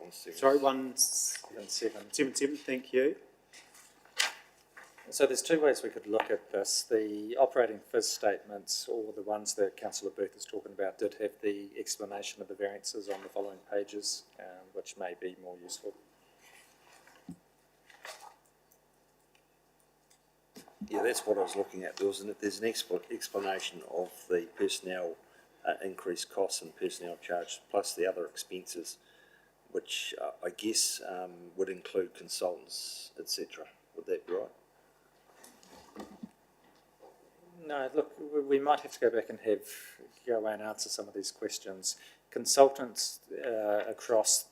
177. Sorry, 177. thank you. So there's two ways we could look at this. The operating FIS statements, or the ones that Councillor Booth is talking about, did have the explanation of the variances on the following pages, which may be more useful. Yeah, that's what I was looking at. There's an explanation of the personnel increased costs and personnel charge, plus the other expenses, which I guess would include consultants, etc. Would that be right? No, look, we might have to go back and go away and answer some of these questions. Consultants across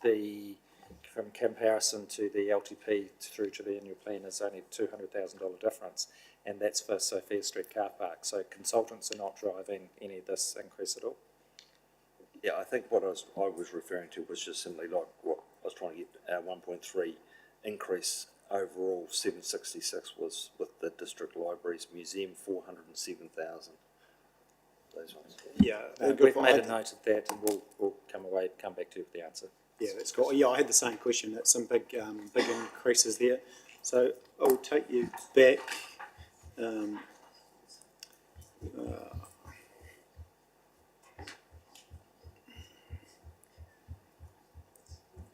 from comparison to the LTP through to the annual plan is only $200,000 difference, and that's for Sophia Street car park. So consultants are not driving any of this increase at all. Yeah, I think what I was referring to was just simply like what I was trying to get, 1.3 increase overall. 766 was with the district libraries, museum 407,000. Those ones. Yeah, We've made a note of that, and we'll come back to you with the answer. Yeah, that's cool. Yeah, I had the same question. That's some big increases there. So I'll take you back.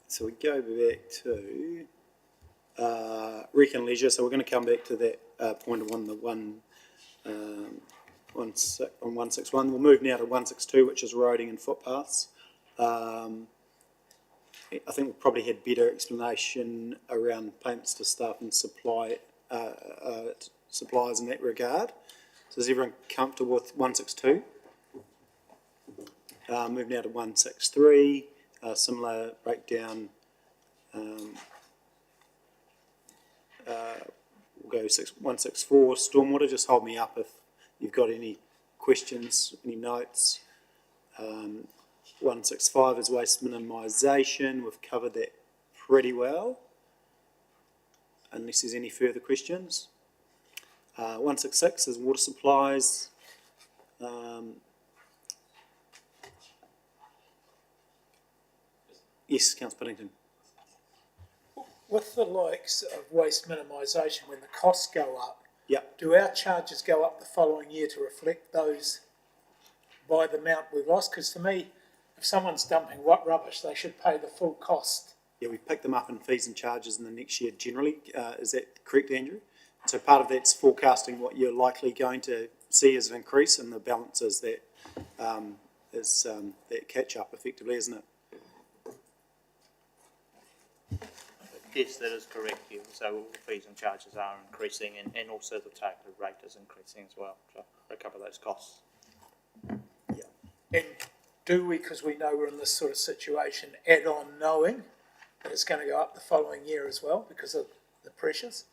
So we go back to Rec and Leisure. So we're going to come back to that point of 161. We'll move now to 162, which is roading and footpaths. I think we've probably had better explanation around payments to staff and suppliers in that regard. So is everyone comfortable with 162? Move now to 163, similar breakdown. We'll go 164, stormwater. Just hold me up if you've got any questions, any notes. 165 is waste minimisation. We've covered that pretty well, unless there's any further questions. 166 is water supplies. Yes, Councillor Piddington. With the likes of waste minimisation, when the costs go up, Yep. do our charges go up the following year to reflect those by the amount we've lost? Because to me, if someone's dumping what rubbish, they should pay the full cost. Yeah, we pick them up in fees and charges in the next year generally. Is that correct, Andrew? So part of that's forecasting what you're likely going to see as an increase, and the balance is that that catch up effectively, isn't it? Yes, that is correct, yeah. So all the fees and charges are increasing, and also the targeted rate is increasing as well to recover those costs. And do we, because we know we're in this sort of situation, add on knowing that it's going to go up the following year as well because of the pressures?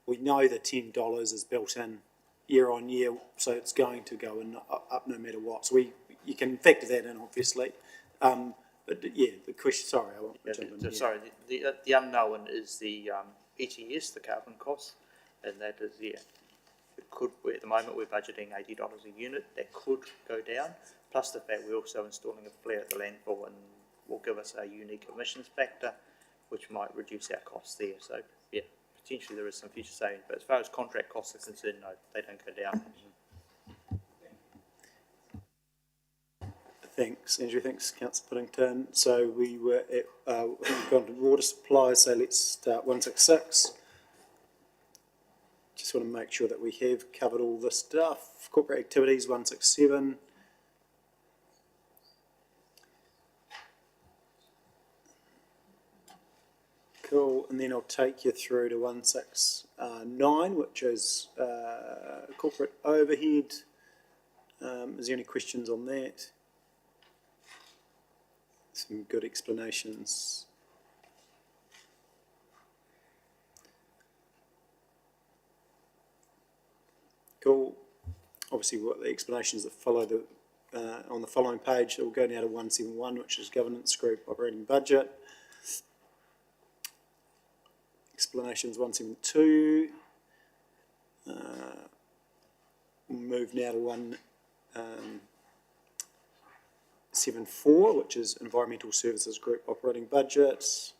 We know the $10 is built in year on year, so it's going to go up no matter what. So you can factor that in, obviously. But yeah, the question. Sorry, I won't jump in. Sorry, the unknown is the ETS, the carbon cost, and that is it could. At the moment, we're budgeting $80 a unit. That could go down. Plus the fact we're also installing a flare at the landfill, and will give us a unique emissions factor, which might reduce our costs there. So yeah, potentially there is some future savings. But as far as contract costs are concerned, no, they don't go down. Thanks, Andrew. Thanks, Councillor Piddington. So we were at, we've gone to water supply, so let's start 166. Just want to make sure that we have covered all the stuff. Corporate activities, 167. Cool, and then I'll take you through to 169, which is corporate overhead. Is there any questions on that? Some good explanations. Cool. Obviously, what the explanations that follow on the following page. We'll go now to 171, which is governance group operating budget. Explanations 172. We'll move now to 173, 174, which is Environmental Services Group operating budget.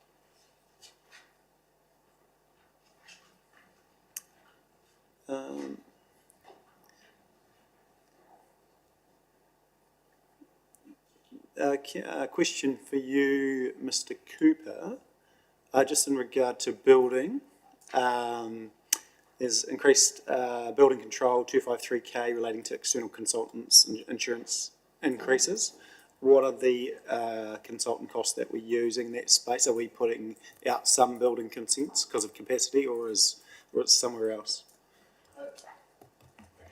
Question for you, Mr. Cooper, just in regard to building. There's increased building control 253K relating to external consultants and insurance increases. What are the consultant costs that we're using in that space? Are we putting out some building consents because of capacity, or it's somewhere else?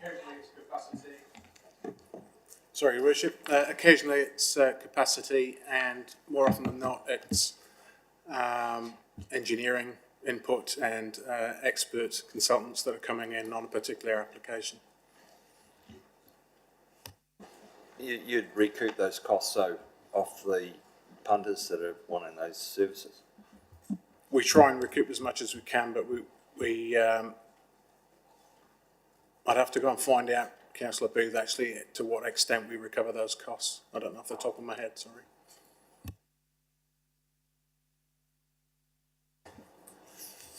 Occasionally it's capacity. Sorry, Your Worship. Occasionally it's capacity, and more often than not it's engineering input and expert consultants that are coming in on a particular application. You'd recoup those costs, so, off the punters that are wanting those services? We try and recoup as much as we can, but we I'd have to go and find out, Councillor Booth, actually to what extent we recover those costs. I don't know off the top of my head, sorry.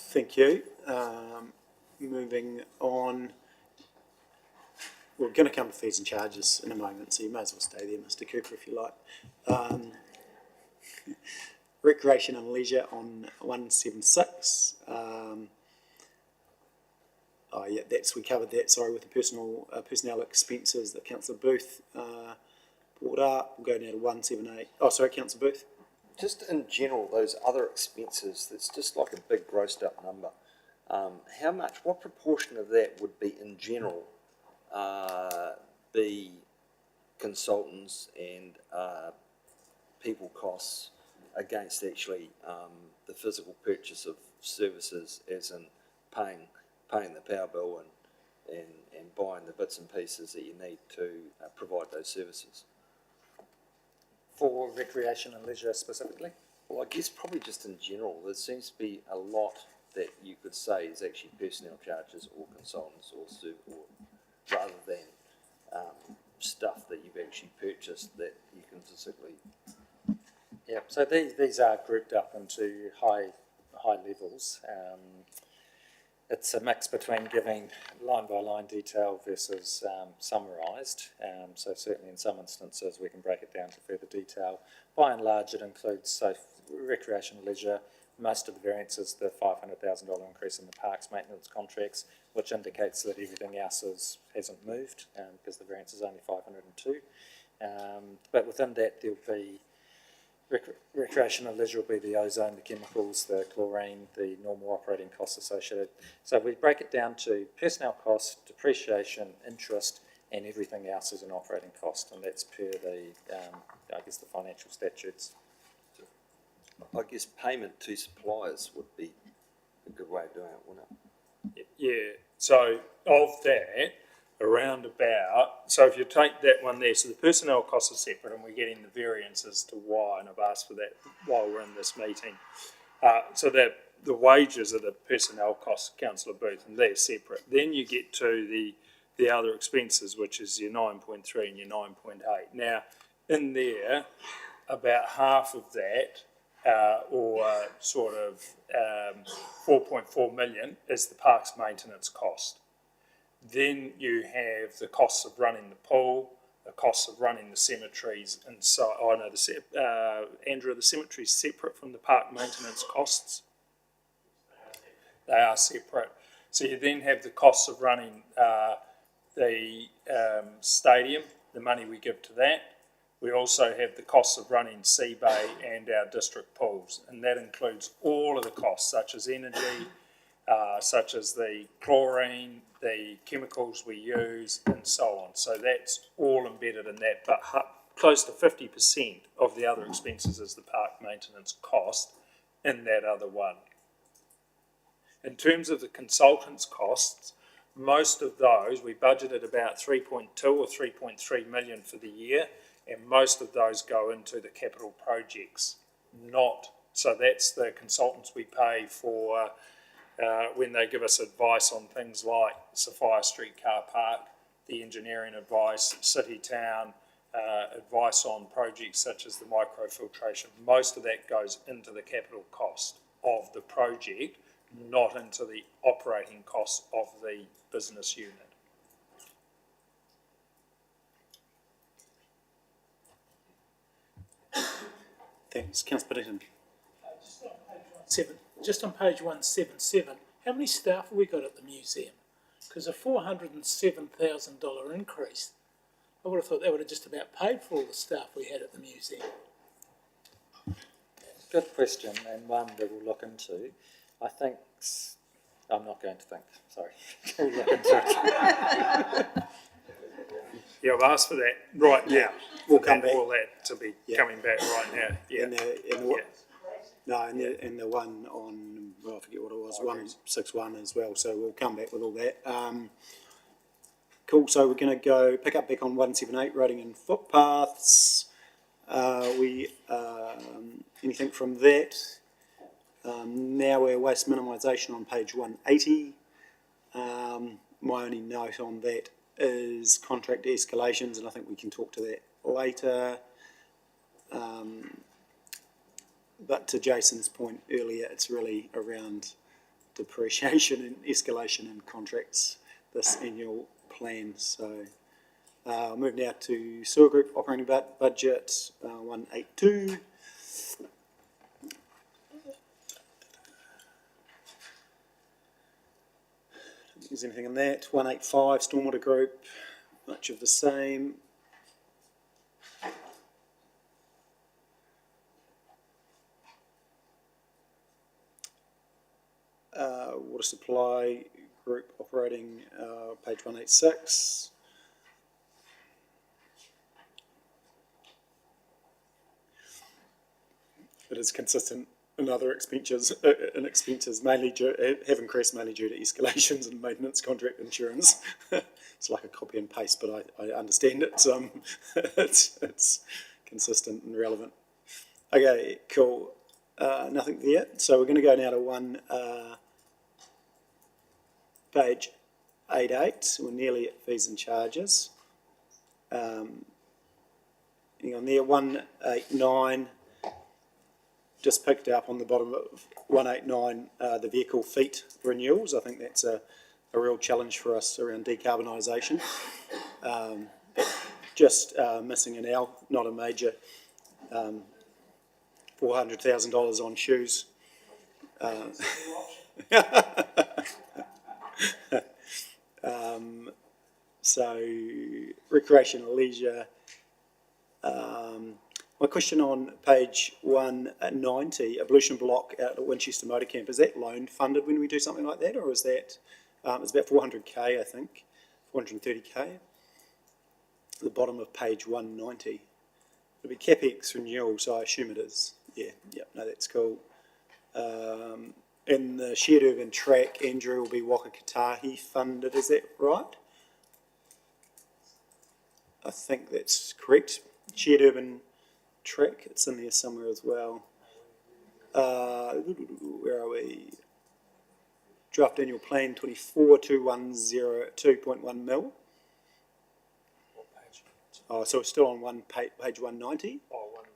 Thank you. Moving on. We're going to come to fees and charges in a moment, so you may as well stay there, Mr. Cooper, if you like. Recreation and leisure on 176. Yeah, we covered that, sorry, with the personnel expenses that Councillor Booth brought up. We'll go now to 178. Oh, sorry, Councillor Booth. Just in general, those other expenses, that's just like a big grossed up number. How much, what proportion of that would be in general be consultants and people costs against actually the physical purchase of services, as in paying the power bill and buying the bits and pieces that you need to provide those services? For recreation and leisure specifically? Well, I guess probably just in general. There seems to be a lot that you could say is actually personnel charges or consultants or rather than stuff that you've actually purchased that you can physically. Yeah, so these are grouped up into high levels. It's a mix between giving line-by-line detail versus summarised. So certainly in some instances we can break it down to further detail. By and large it includes recreation and leisure. Most of the variance is the $500,000 increase in the parks maintenance contracts, which indicates that everything else hasn't moved because the variance is only 502. But within that there'll be recreation and leisure will be the ozone, the chemicals, the chlorine, the normal operating costs associated. So we break it down to personnel costs, depreciation, interest, and everything else is an operating cost, and that's per the, the financial statutes. I guess payment to suppliers would be a good way of doing it, wouldn't it? Yeah, so of that, around about, so if you take that one there, so the personnel costs are separate and we're getting the variance as to why, and I've asked for that while we're in this meeting. So that the wages are the personnel costs, Councillor Booth, and they're separate. Then you get to the other expenses, which is your 9.3 and your 9.8. Now, in there, about half of that, or sort of 4.4 million, is the parks maintenance cost. Then you have the costs of running the pool, the costs of running the cemeteries, and so I know Andrew, the cemeteries separate from the park maintenance costs. They are separate. So you then have the costs of running the stadium, the money we give to that. We also have the costs of running Sea Bay and our district pools, and that includes all of the costs, such as energy, such as the chlorine, the chemicals we use, and so on. So that's all embedded in that, but close to 50% of the other expenses is the park maintenance cost in that other one. In terms of the consultants' costs, most of those, we budgeted about 3.2 or 3.3 million for the year, and most of those go into the capital projects, so that's the consultants we pay for when they give us advice on things like Sophia Street car park, the engineering advice, City Town, advice on projects such as the microfiltration. Most of that goes into the capital cost of the project, not into the operating costs of the business unit. Thanks. Councillor Whittington. Just on page 177, how many staff have we got at the museum? Because a $407,000 increase, I would have thought that would have just about paid for all the staff we had at the museum. Good question, and one that we'll look into. I think, I'm not going to think, sorry. We'll look into it. Yeah, I've asked for that right now. We'll come back. All that to be coming back right now, yeah. And the one on, well, I forget what it was, 161 as well, so we'll come back with all that. Cool, so we're going to pick up back on 178, roading and footpaths. Anything from that? Now we're waste minimisation on page 180. My only note on that is contract escalations, and I think we can talk to that later. But to Jason's point earlier, it's really around depreciation and escalation in contracts, this annual plan. So I'll move now to sewer group operating budget 182. Is anything in that? 185 stormwater group, much of the same. Water supply group operating page 186. It is consistent in other expenses, mainly have increased mainly due to escalations in maintenance contract insurance. It's like a copy and paste, but I understand it. It's consistent and relevant. Okay, cool. Nothing there. So we're going to go now to page 88. We're nearly at fees and charges. Hang on there, 189. Just picked up on the bottom of 189 the vehicle fleet renewals. I think that's a real challenge for us around decarbonisation. Just missing an L, not a major. $400,000 on shoes. So recreational leisure. My question on page 190, ablution block out at Winchester Motor Camp, is that loan funded when we do something like that, or is that, it's about 400k, I think, 430k? The bottom of page 190. It'll be CapEx renewal, so I assume it is. Yeah, no, that's cool. And the shared urban track, Andrew, will be Waka Kotahi funded, is that right? I think that's correct. Shared urban track, it's in there somewhere as well. Where are we? Draft annual plan 242102.1 mil. Oh, so it's still on page 190? Oh, 190.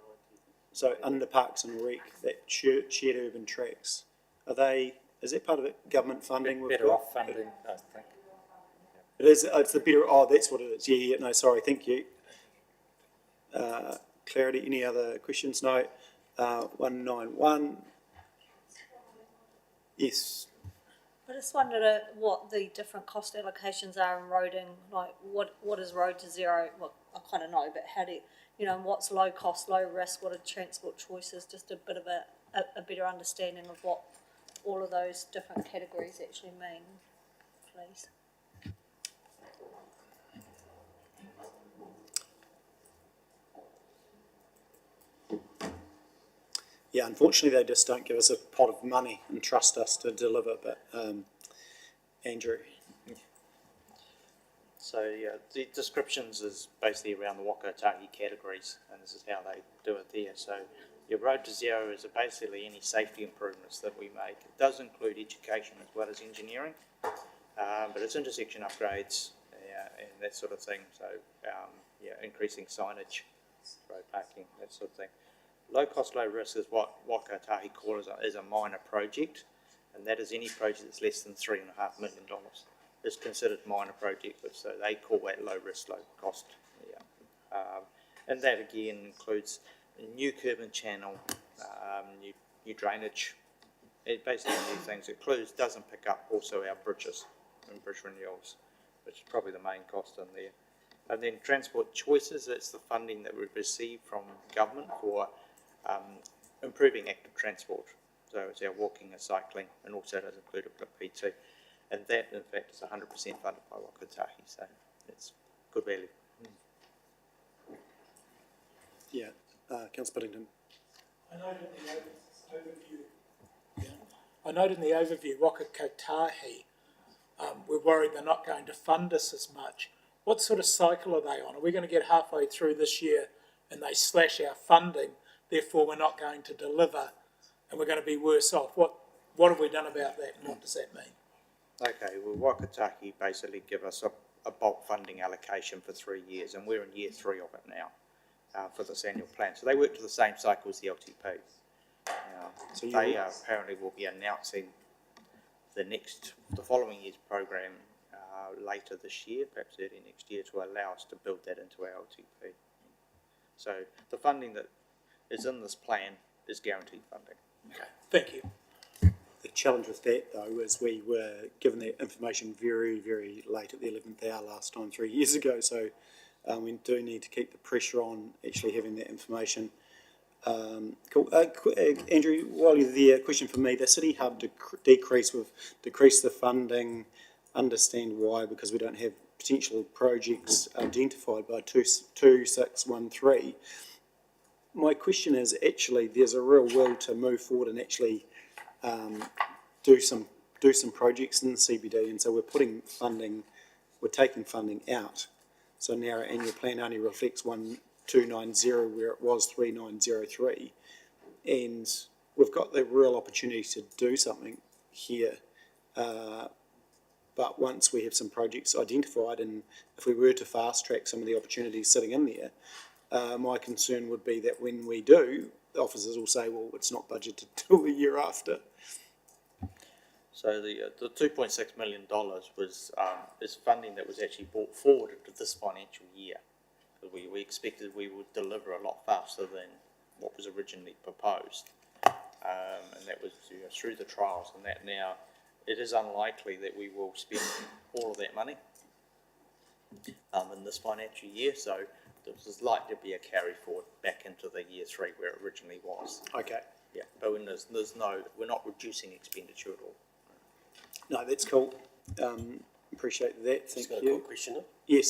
So under Parks and Rec, that shared urban tracks, is that part of it, government funding? Better off funding, I think. It is, it's the better, oh, that's what it is. Yeah, no, sorry, thank you. Clarity, any other questions? No. 191. Yes. I just wondered what the different cost allocations are in roading, like what is road to zero? Well, I kind of know, but how do you know, what's low cost, low risk, what are transport choices? Just a bit of a better understanding of what all of those different categories actually mean, please. Yeah, unfortunately they just don't give us a pot of money and trust us to deliver, but Andrew. So yeah, the descriptions is basically around the Waka Kotahi categories, and this is how they do it there. So your road to zero is basically any safety improvements that we make. It does include education as well as engineering, but it's intersection upgrades and that sort of thing. So yeah, increasing signage, road parking, that sort of thing. Low cost, low risk is what Kotahi call is a minor project, and that is any project that's less than $3.5 million is considered minor project, which so they call that low risk, low cost. Yeah. And that again includes a new curb and channel, new drainage. It basically new things. It doesn't pick up also our bridges and bridge renewals, which is probably the main cost in there. And then transport choices, that's the funding that we receive from government for improving active transport. So it's our walking and cycling, and also does include a bit of PT. And that, in fact, is 100% funded by Kotahi, so it's good value. Yeah, Councillor Piddington. I note in the overview, Waka Kotahi, we're worried they're not going to fund us as much. What sort of cycle are they on? Are we going to get halfway through this year and they slash our funding, therefore we're not going to deliver and we're going to be worse off? What have we done about that and what does that mean? Okay, well, Wakataki basically give us a bulk funding allocation for 3 years, and we're in year 3 of it now for this annual plan. So they work to the same cycle as the LTP. So they apparently will be announcing the following year's program later this year, perhaps early next year, to allow us to build that into our LTP. So the funding that is in this plan is guaranteed funding. Okay, thank you. The challenge with that, though, is we were given that information very, very late at the 11th hour last time, 3 years ago. So we do need to keep the pressure on actually having that information. Cool. Andrew, while you're there, question for me. The City Hub decrease, we've decreased the funding. Understand why, because we don't have potential projects identified by 2613. My question is actually there's a real will to move forward and actually do some projects in the CBD, and so we're taking funding out. So now our annual plan only reflects 1290 where it was 3903, and we've got the real opportunity to do something here. But once we have some projects identified, and if we were to fast track some of the opportunities sitting in there, my concern would be that when we do, the officers will say, well, it's not budgeted till the year after. So the $2.6 million is funding that was actually brought forward into this financial year. We expected we would deliver a lot faster than what was originally proposed, and that was through the trials and that. Now it is unlikely that we will spend all of that money in this financial year, so there's likely to be a carry forward back into the year 3 where it originally was. Okay. Yeah, but when we're not reducing expenditure at all. No, that's cool. Appreciate that. Thank Just got you. a quick question. Yes.